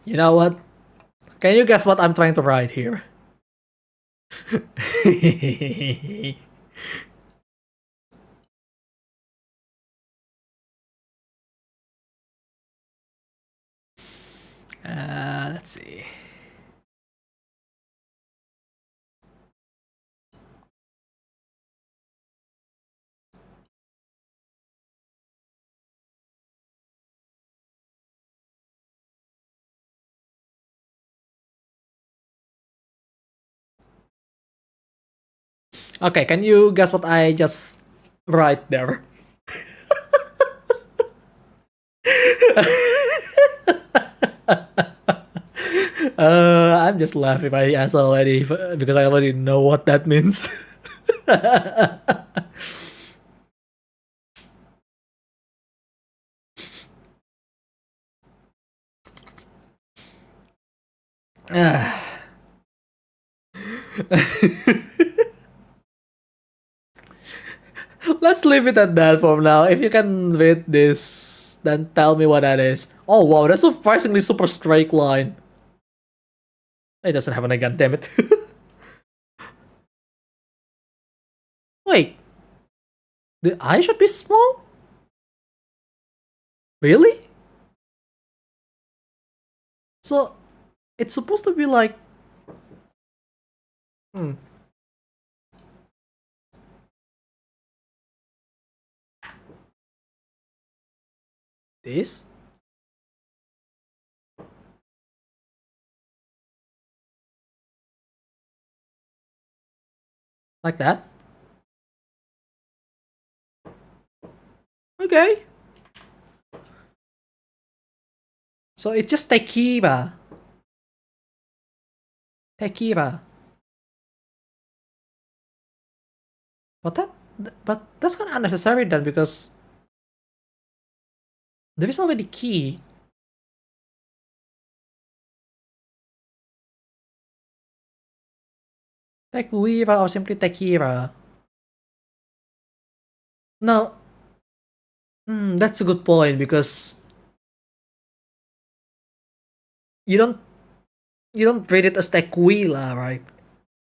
You know what? Can you guess what I'm trying to write here? Let's see. Okay, can you guess what I just write there? I'm just laughing my ass already because I already know what that means. Let's leave it at that for now. If you can read this, then tell me what that is. Oh wow, that's a surprisingly super straight line. It doesn't have an again, damn it. Wait, the eye should be small? Really? So, it's supposed to be like... Hmm. This? Like that. Okay. So it's just tequila. Tequila. But that's kind of unnecessary then, because there is already key. Tequila or simply tequila. No, that's a good point, because you don't you don't read it as tequila, right?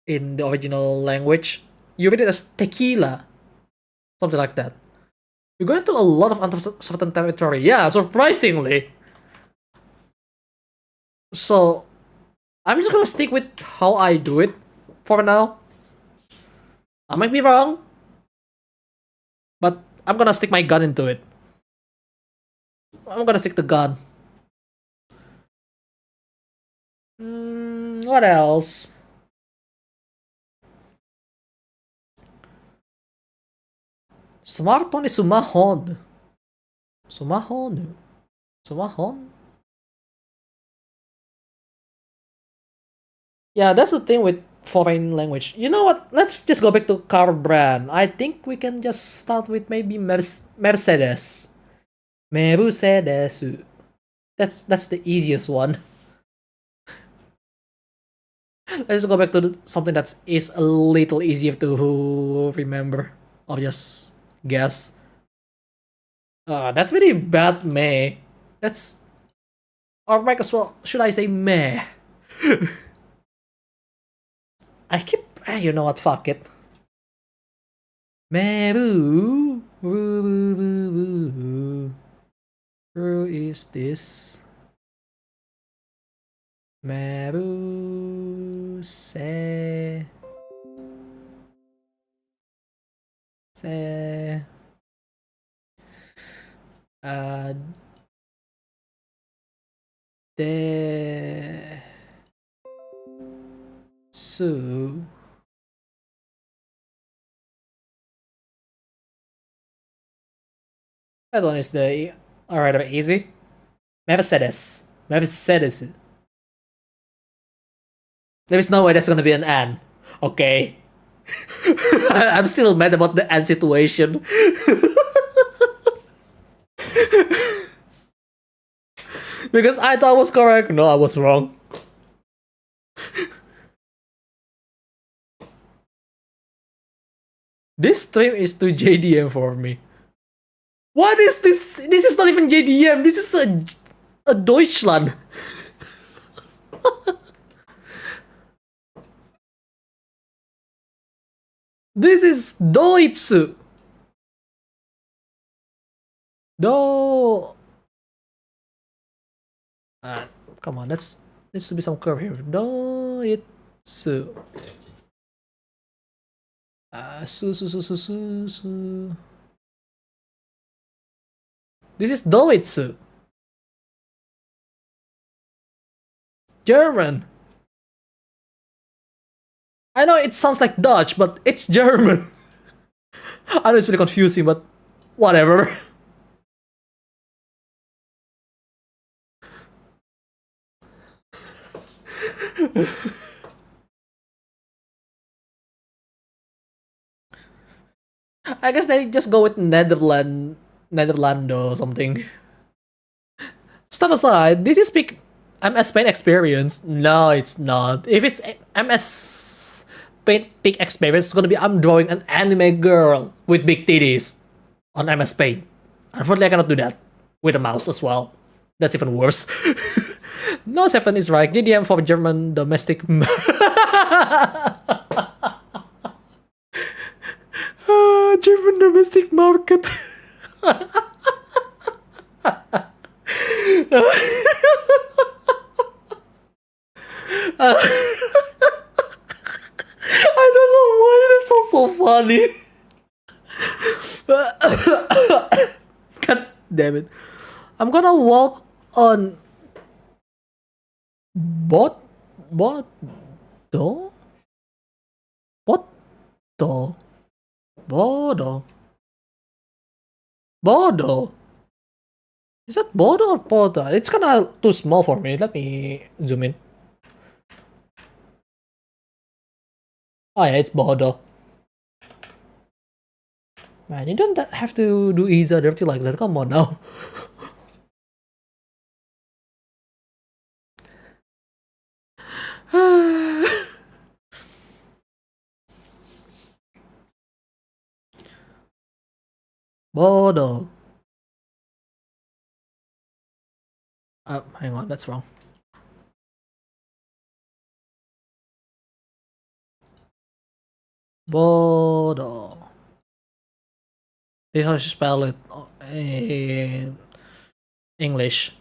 In the original language, you read it as tequila, something like that. You're going to a lot of uncertain territory. Yeah, surprisingly. So I'm just gonna stick with how I do it for now. I might be wrong, but I'm gonna stick my gun into it. I'm gonna stick the gun. What else? Smartphone is sumahon. Sumahon. Sumahon? Yeah, that's the thing with foreign language. You know what? Let's just go back to car brand. I think we can just start with maybe Mercedes. Mercedes. That's the easiest one. Let's go back to something that is a little easier to remember or just guess. That's very bad, meh. That's, or might as well, should I say meh? I keep, you know what? Fuck it. Meh boo, boo boo boo boo. Who is this? Meh boo say. Say, uh, de su. That one is the rather easy. Mercedes. Mercedes. There is no way that's gonna be an an. Okay. I'm still mad about the an situation. Because I thought I was correct. No, I was wrong. This stream is too JDM for me. What is this? This is not even JDM. This is a Deutschland. This is Deutsch. Do. Come on, needs to be some curve here. Deutsch. Su. This is Deutsch. German. I know it sounds like Dutch, but it's German. I know it's really confusing, but whatever. I guess they just go with Netherlando or something. Stuff aside, this is peak MS Paint experience. No, it's not. If it's MS Paint peak experience, it's gonna be I'm drawing an anime girl with big titties on MS Paint. Unfortunately, I cannot do that with a mouse as well. That's even worse. No, 7 is right. DDM for German domestic. German domestic market. I don't know why that sounds so funny. God damn it. I'm gonna walk on bot do? What Bodo. Bodo. Bodo. Is that Bodo or Bodo? It's kind of too small for me. Let me zoom in. Oh yeah, it's Bodo. Man, you don't have to do Isa dirty like that. Come on now. Bodo. Hang on, that's wrong. Bodo. This is how you spell it in English.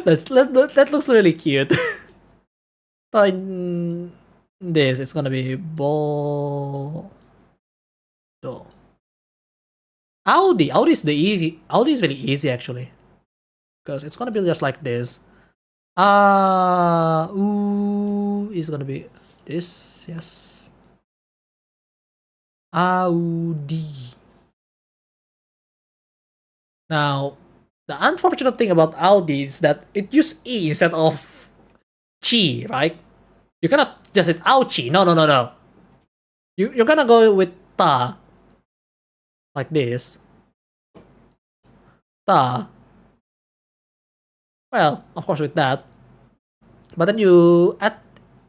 That looks really cute. This it's gonna be Bodo. Audi is the easy. Audi is really easy actually, because it's gonna be just like this. Ooh is gonna be this. Yes. Audi. Now, the unfortunate thing about Audi is that it uses E instead of chi, right? You cannot just say ouchie. No. You're gonna go with ta, like this. Ta. Well, of course with that. But then you add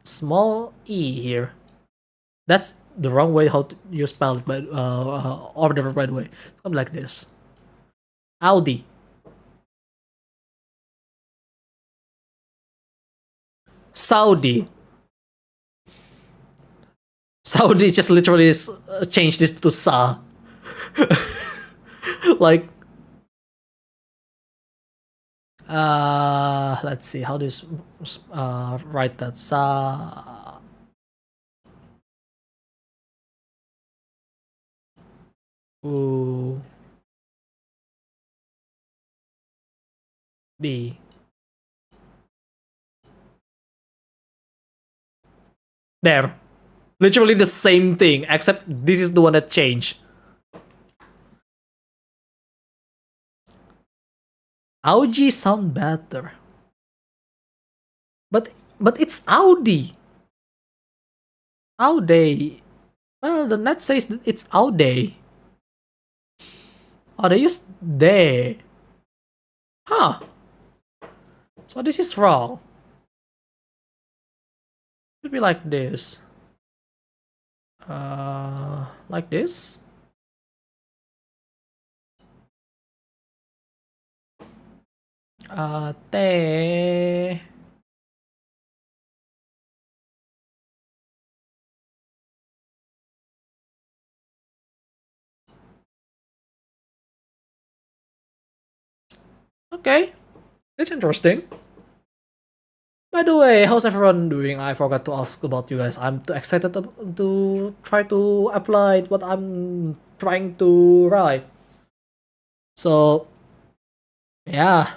small e here. That's the wrong way how you spell it, but or the right way. Something like this. Audi. Saudi. Saudi just literally changed this to Sa. Like, let's see how this write that Sa. Ooh. B. There. Literally the same thing, except this is the one that changed. Audi sound better. But it's Audi. Audi. Well, the net says that it's Audi. Oh, they used they. Huh. So this is wrong. Should be like this. Like this. Te. Okay, that's interesting. By the way, how's everyone doing? I forgot to ask about you guys. I'm too excited to try to apply what I'm trying to write. So, yeah.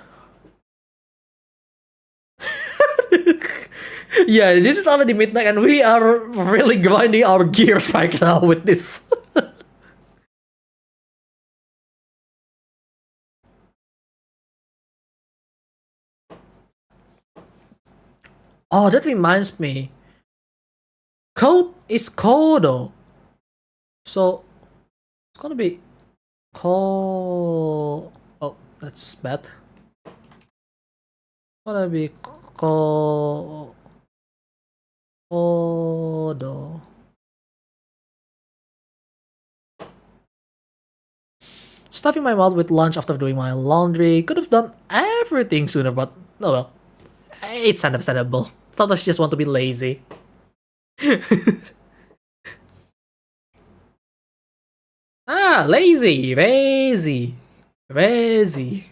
Yeah, this is already midnight and we are really grinding our gears right now with this. Oh, that reminds me. Code is Kodo. So, it's gonna be Ko. Oh, that's bad. It's gonna be Kodo. Stuffing my mouth with lunch after doing my laundry. Could have done everything sooner, but oh well. It's understandable. Sometimes you just want to be lazy. Lazy. Lazy. Lazy.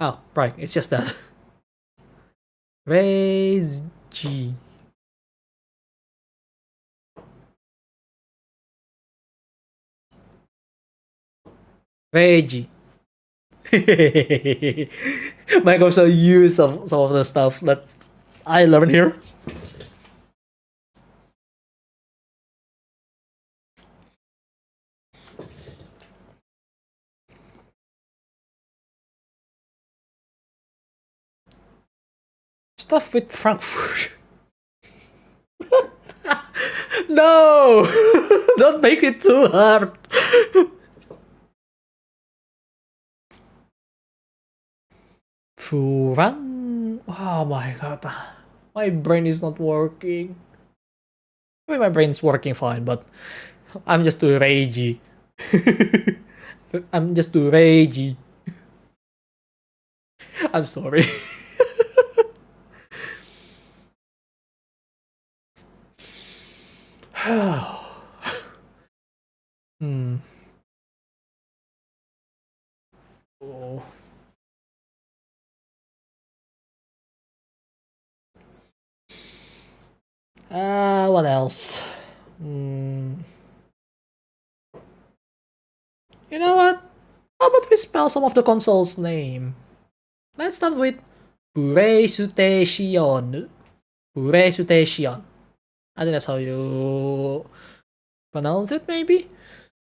Oh, right. It's just that. Lazy. Reggie. Make also use of some of the stuff that I learned here. Stuff with Frankfurt. No! Don't make it too hard. Furang. Oh my god. My brain is not working. I mean, my brain's working fine, but I'm just too ragey. I'm just too ragey. I'm sorry. Hmm. Oh. What else? Hmm. You know what? How about we spell some of the console's name? Let's start with Puresutation. Puresutation. I think that's how you pronounce it, maybe?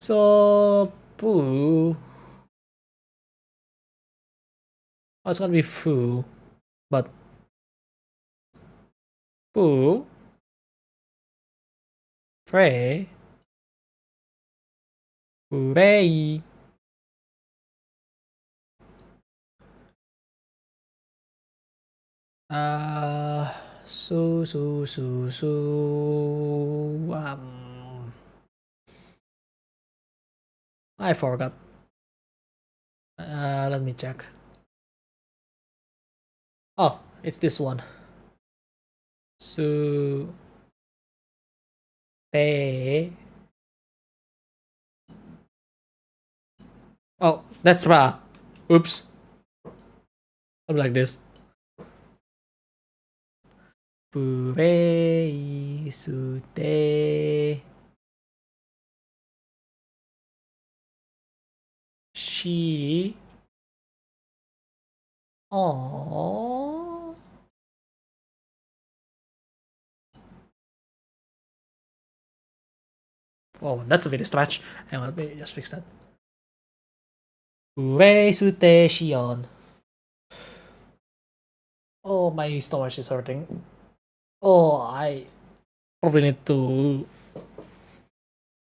So, Pu. Oh, it's gonna be Fu. But, Pu. Pre. Purei. Uh, su. I forgot. Let me check. Oh, it's this one. Su. Te. Oh, that's Ra. Oops. I'm like this. Purei sute shi. Oh. Oh, that's a bit of stretch. Hang on, let me just fix that. Purei sute shion. Oh, my stomach is hurting. Oh, I probably need to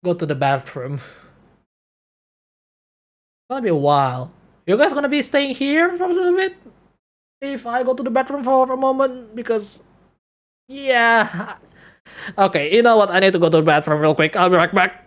go to the bathroom. It's gonna be a while. You guys gonna be staying here for a little bit? If I go to the bathroom for a moment? Because, yeah. Okay, you know what? I need to go to the bathroom real quick. I'll be right back.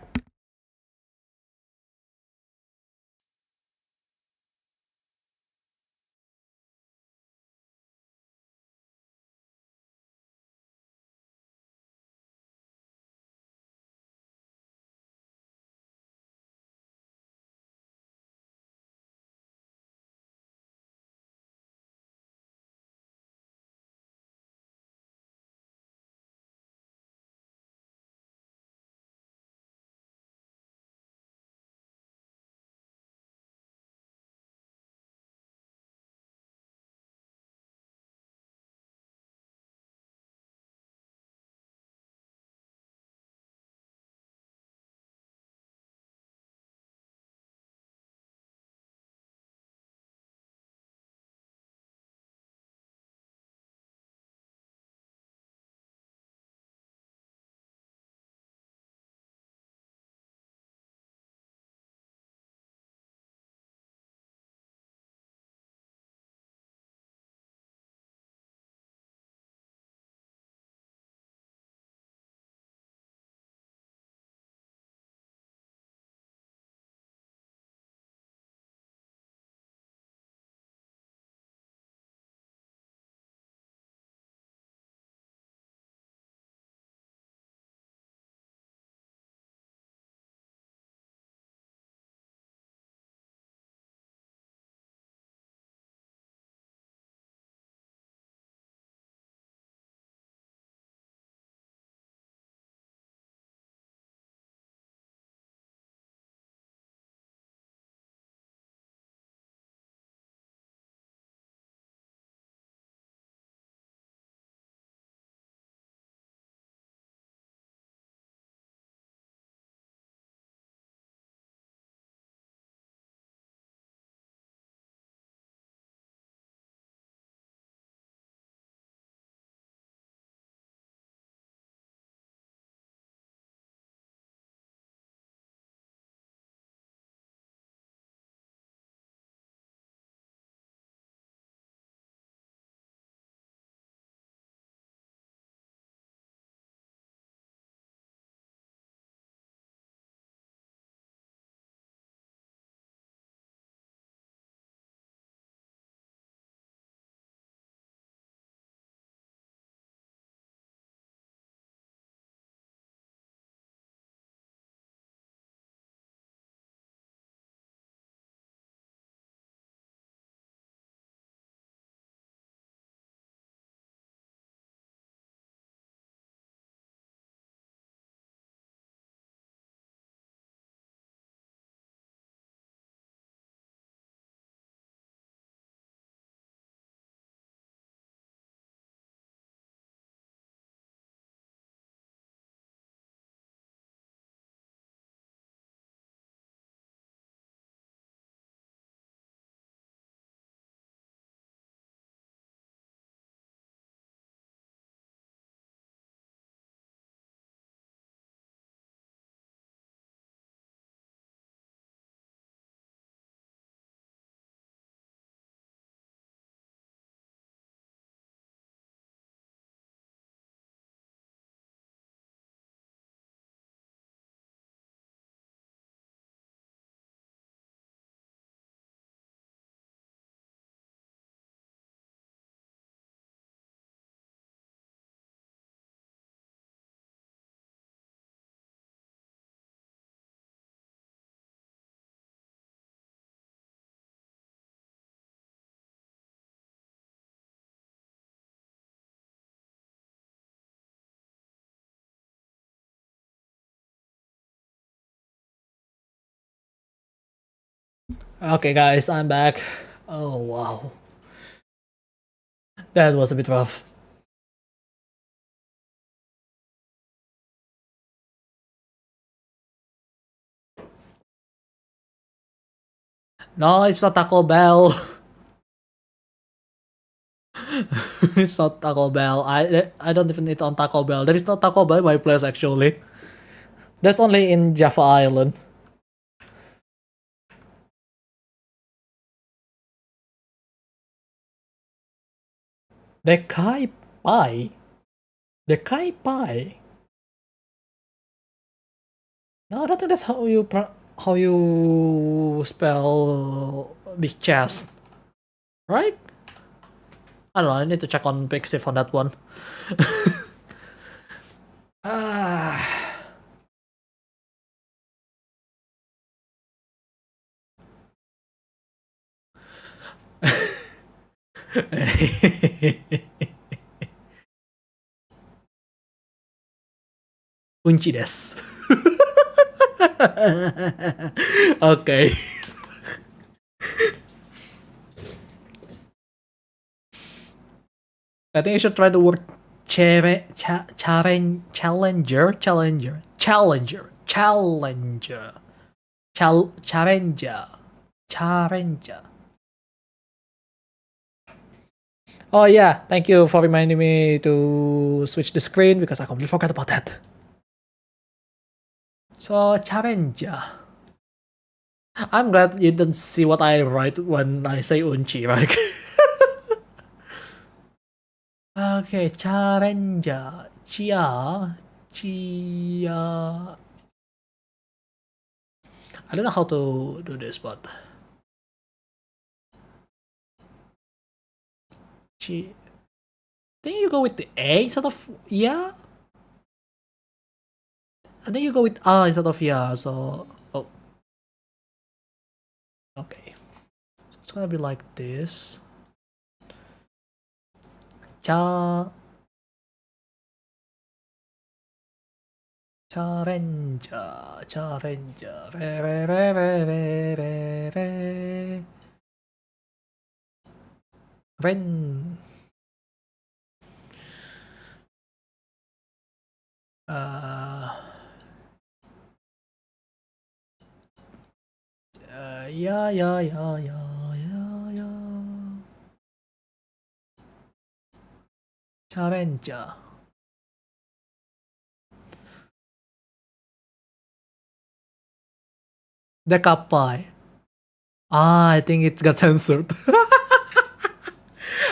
Okay, guys, I'm back. Oh, wow. That was a bit rough. No, it's not Taco Bell. It's not Taco Bell. I don't even eat on Taco Bell. There is no Taco Bell in my place, actually. That's only in Java Island. The Kai Pai. The Kai Pai. No, I don't think that's how you spell big chest, right? I don't know. I need to check on Pixiv on that one. Ah. Unchi desu. Okay. I think you should try the word challenger. Oh yeah, thank you for reminding me to switch the screen because I completely forgot about that. So challenger. I'm glad you didn't see what I write when I say unchi, right? Okay, challenger. Chia. I don't know how to do this, but Chi. Then you go with the A instead of yeah. And then you go with instead of yeah. So okay. So it's gonna be like this. Cha. Challenger. Re. Ren. Yeah. Challenger. Decapai. I think it got censored.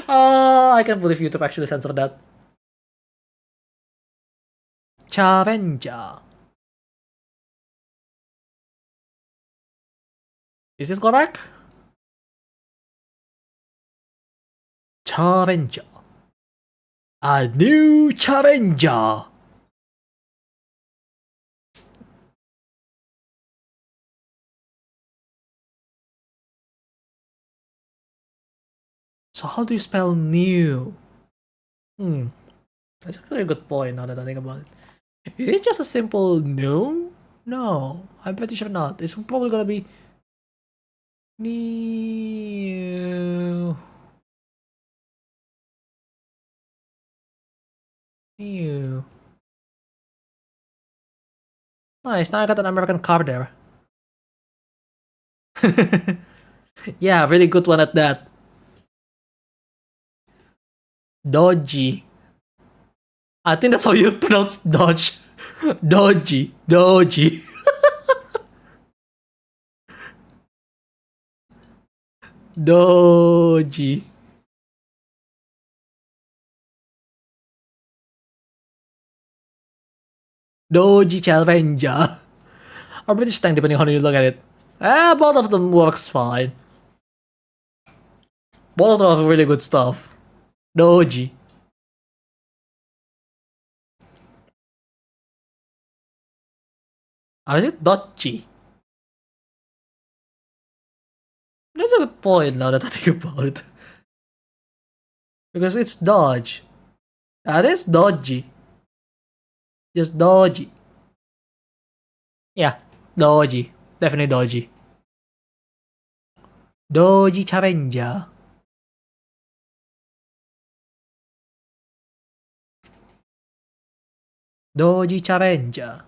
I can't believe YouTube actually censored that. Challenger. Is this correct? Challenger. A new challenger. So how do you spell new? That's actually a good point now that I think about it. Is it just a simple new? No, I'm pretty sure not. It's probably gonna be new. New. Nice, now I got an American car there. Yeah, really good one at that. Dodgy. I think that's how you pronounce Dodge. Dodgy. Dodgy. Dodgy. Doji Challenger. Or British Tank, depending on how you look at it. Both of them works fine. Both of them have really good stuff. Doji. Or is it Dodgy? That's a good point now that I think about it. Because it's Dodge. That is Dodgy. Just Dodgy. Yeah, Dodgy. Definitely Dodgy. Doji Challenger. Doji Challenger.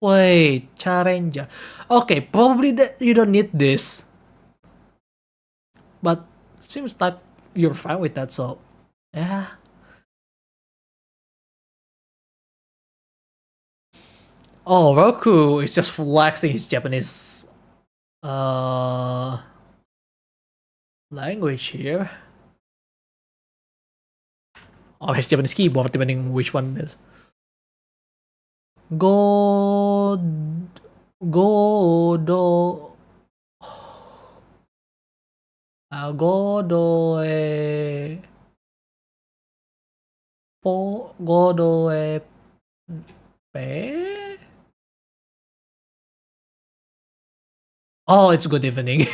Wait, Challenger. Okay, probably that you don't need this. But seems like you're fine with that, so yeah. Oh, Roku is just flexing his Japanese language here. Oh, his Japanese keyboard, depending which one it is. Go do Godo e Godo e pe. Oh, it's good evening.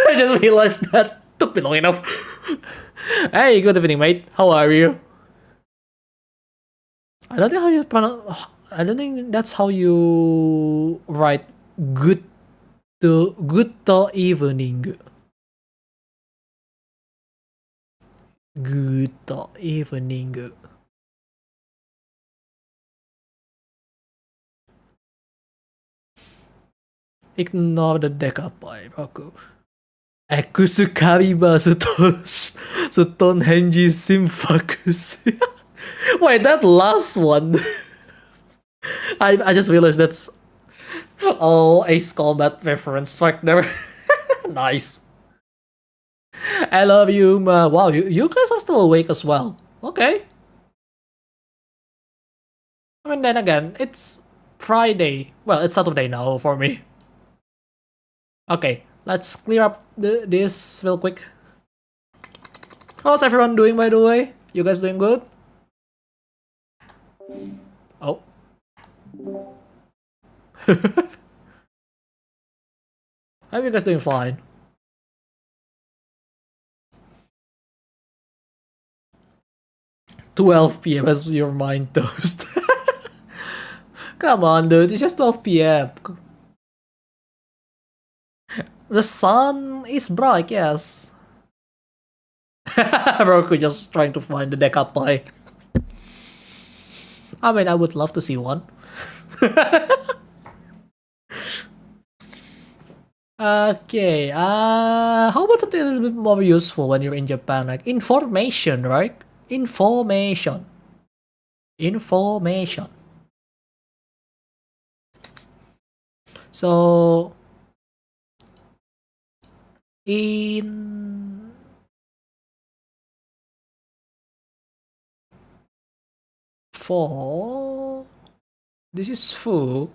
I just realized that took me long enough. Hey, good evening, mate. How are you? I don't think how you pronounce. I don't think that's how you write good to evening. Good evening. Ignore the decapai, Roku. Ekusu kariba suton henji simfakusu. Wait, that last one. I just realized that's Ace Combat reference right there. Nice. I love you, ma. Wow, you guys are still awake as well. Okay. I mean, then again, it's Friday. Well, it's Saturday now for me. Okay, let's clear up this real quick. How's everyone doing, by the way? You guys doing good? Oh. I hope you guys doing fine. $12 p.m. as your mind toast. Come on, dude. It's just 12 p.m. The sun is bright, yes. Roku just trying to find the decapai. I mean, I would love to see one. Okay, how about something a little bit more useful when you're in Japan? Like information, right? Information. So, in for this is foo,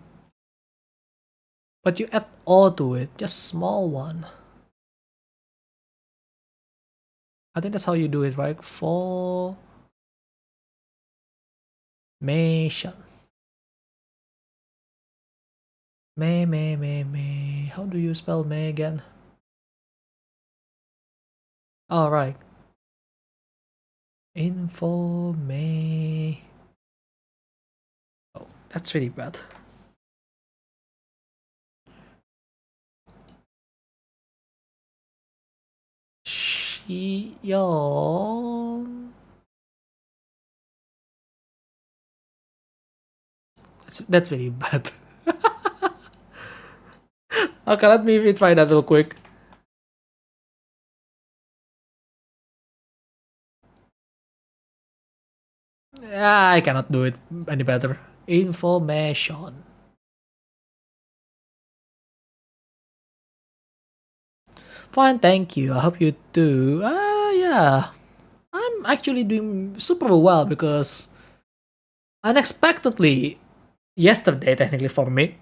but you add O to it, just small one. I think that's how you do it, right? Formation. Me. How do you spell me again? All right. Oh, that's really bad. Shion. That's really bad. Okay, let me try that real quick. I cannot do it any better. Information. Fine, thank you. I hope you too. Yeah. I'm actually doing super well because unexpectedly, yesterday, technically for me,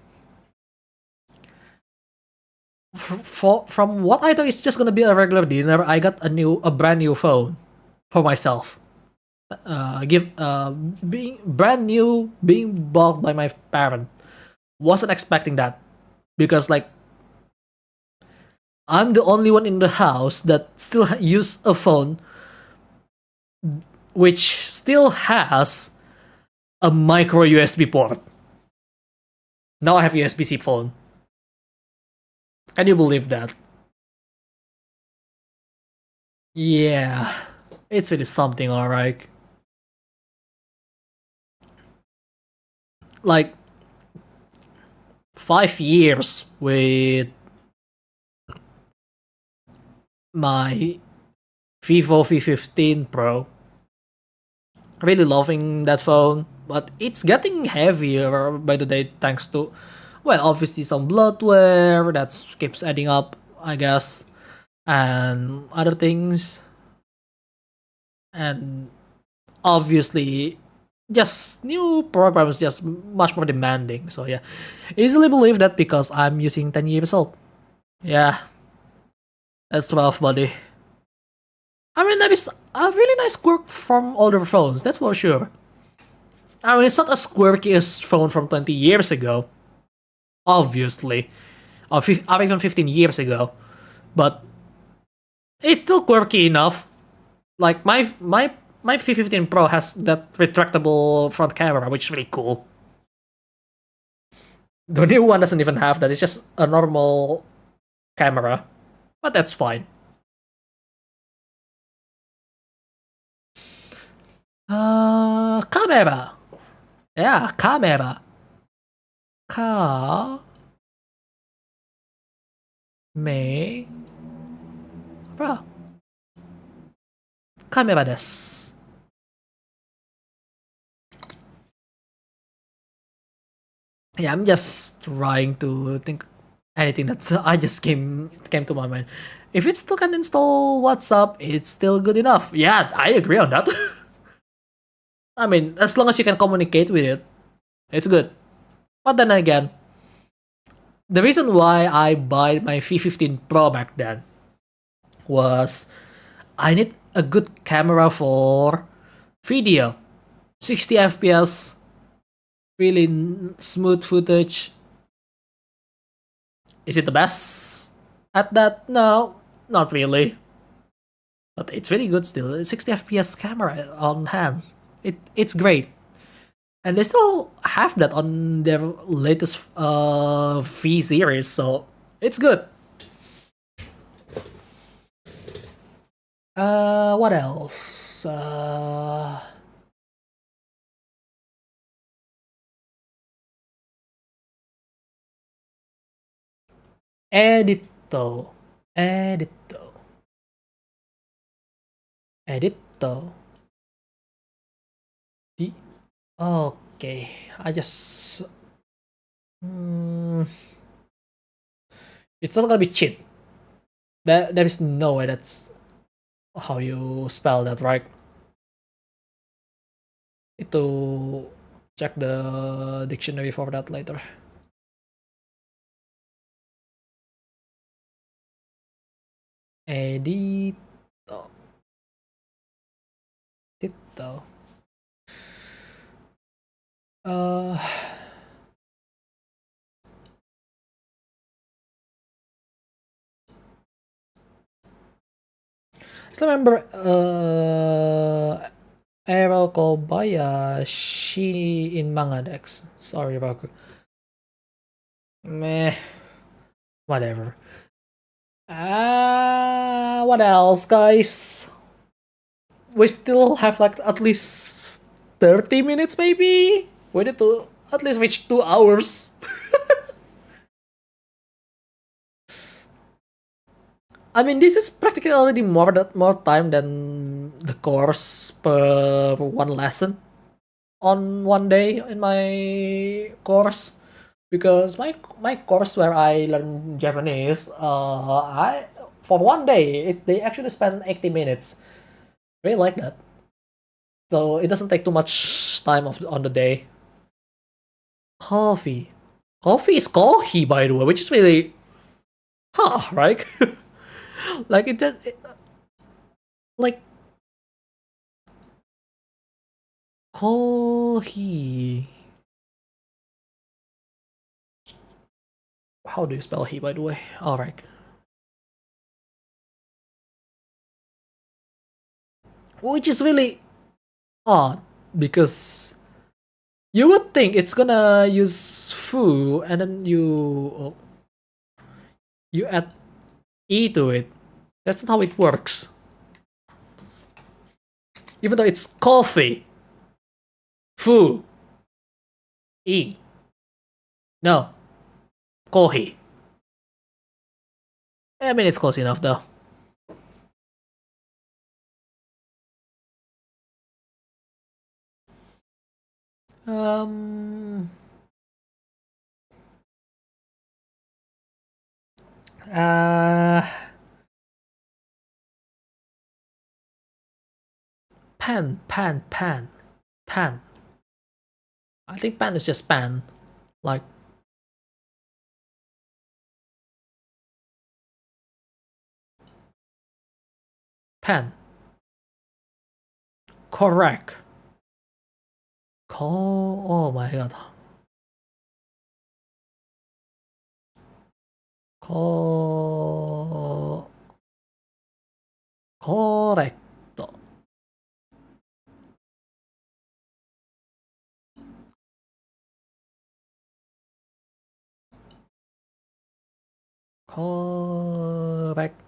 from what I thought it's just gonna be a regular dinner, I got a brand new phone for myself. Being brand new, being bought by my parent. Wasn't expecting that because like I'm the only one in the house that still use a phone which still has a micro USB port. Now I have USB-C phone. Can you believe that? Yeah, it's really something, alright. Like 5 years with my Vivo V15 Pro. Really loving that phone, but it's getting heavier by the day thanks to, well, obviously some bloatware that keeps adding up, I guess, and other things, and obviously just new programs just much more demanding. So yeah, easily believe that because I'm using 10 years old. Yeah, that's rough, buddy. I mean, that is a really nice quirk from older phones, that's for sure. I mean, it's not as quirky as phone from 20 years ago, obviously, or even 15 years ago, but it's still quirky enough. Like my V15 Pro has that retractable front camera, which is really cool. The new one doesn't even have that. It's just a normal camera, but that's fine. Camera. Yeah, camera. Ka me ra. Camera desu. Yeah, I'm just trying to think anything that I just came to my mind. If it still can install WhatsApp, it's still good enough. Yeah, I agree on that. I mean, as long as you can communicate with it, it's good. But then again, the reason why I buy my V15 Pro back then was I need a good camera for video. 60 FPS, really smooth footage. Is it the best at that? No, not really. But it's really good still. 60 FPS camera on hand. It's great. And they still have that on their latest V series, so it's good. What else? Edito. Edito. Edito. Okay, I just. Mm, it's not gonna be cheat. There is no way that's how you spell that, right? Need to check the dictionary for that later. Edito. Edito. Uh, still remember Ero Kobayashi in Manga Dex. Sorry, Roku. Meh, whatever. What else, guys? We still have like at least 30 minutes, maybe? We need to at least reach 2 hours. I mean, this is practically already more time than the course per one lesson on one day in my course, because my course where I learn Japanese, I for one day they actually spend 80 minutes. Really like that. So it doesn't take too much time on the day. Coffee. Coffee is coffee, by the way, which is really, right? Like like coffee. How do you spell he, by the way? Alright. Which is really odd because you would think it's gonna use foo and then you add E to it. That's not how it works. Even though it's coffee. Fu. E. No. Kohi. I mean, it's close enough though. Um. Pan. I think pan is just pan. Like. Pan. Correct. Oh my god. Correct. Correct.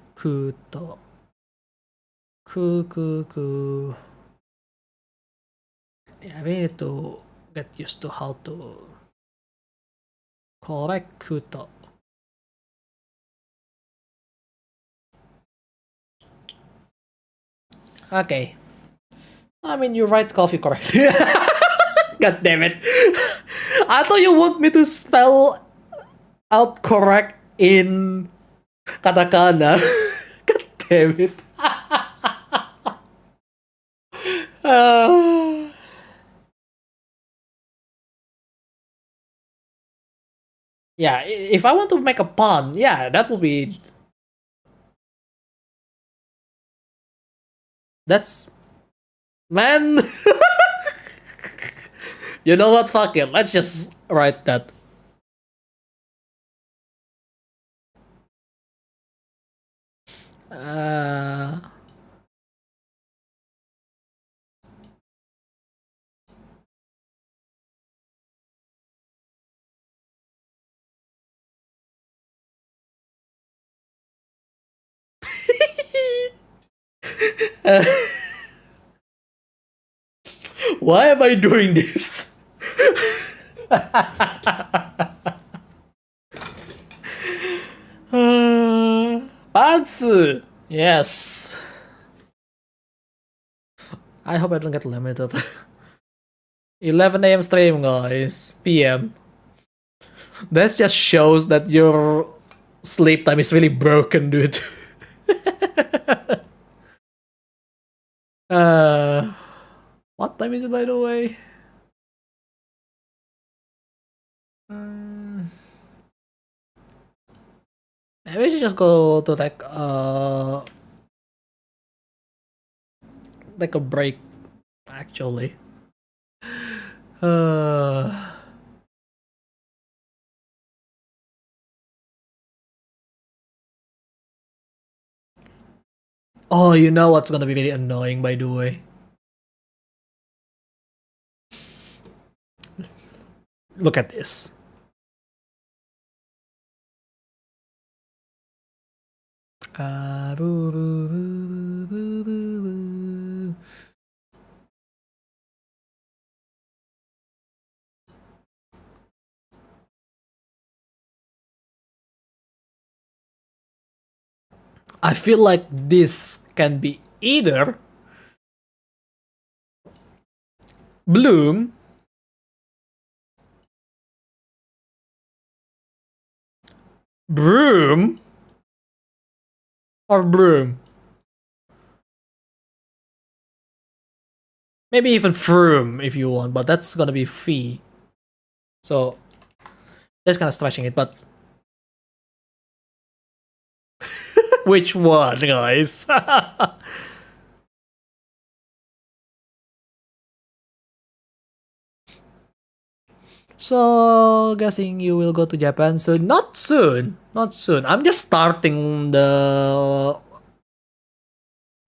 Yeah, we need to get used to how to correct. Okay. I mean, you write coffee correctly. God damn it. I thought you want me to spell out correct in katakana. God damn it. Yeah, if I want to make a pun, yeah, that would be. That's. Man! You know what? Fuck it. Let's just write that. Uh. Why am I doing this? Pantsu! Yes. I hope I don't get limited. 11 a.m. stream, guys. PM. That just shows that your sleep time is really broken, dude. What time is it, by the way? Maybe we should just go to take a break, actually. Oh, you know what's gonna be very annoying, by the way? Look at this. I feel like this can be either bloom, broom, or broom. Maybe even froom if you want, but that's gonna be fee. So that's kind of stretching it, but which one, guys? So, guessing you will go to Japan soon? Not soon. Not soon. I'm just starting the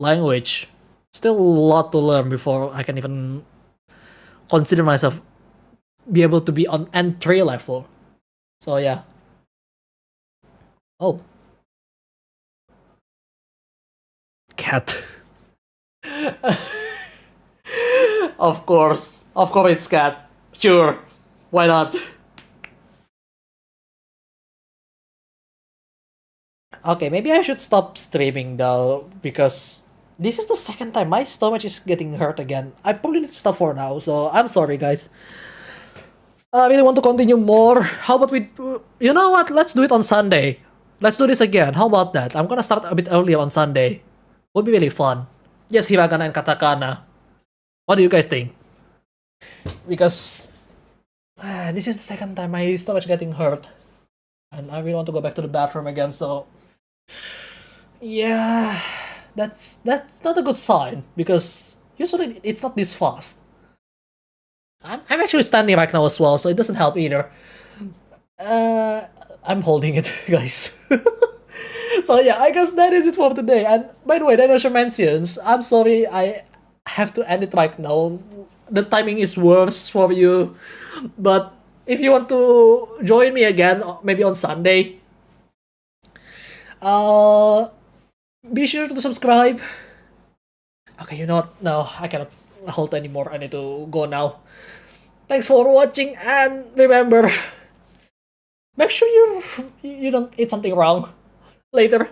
language. Still a lot to learn before I can even consider myself be able to be on entry level. So, yeah. Oh. cat. Of course it's cat. Sure, why not? Okay, maybe I should stop streaming though, because this is the second time my stomach is getting hurt again. I probably need to stop for now, so I'm sorry, guys. I really want to continue more. How about we... You know what? Let's do it on Sunday. Let's do this again. How about that? I'm gonna start a bit earlier on Sunday. Would be really fun. Yes, Hiragana and Katakana. What do you guys think? Because... this is the second time my stomach is getting hurt. And I really want to go back to the bathroom again, so... Yeah... That's not a good sign, because usually it's not this fast. I'm actually standing right now as well, so it doesn't help either. I'm holding it, guys. So yeah, I guess that is it for today. And by the way, Dinosaur mentions, I'm sorry I have to end it right now. The timing is worse for you. But if you want to join me again, maybe on Sunday, be sure to subscribe. Okay, you know what? No, I cannot hold anymore. I need to go now. Thanks for watching, and remember, make sure you don't eat something wrong later.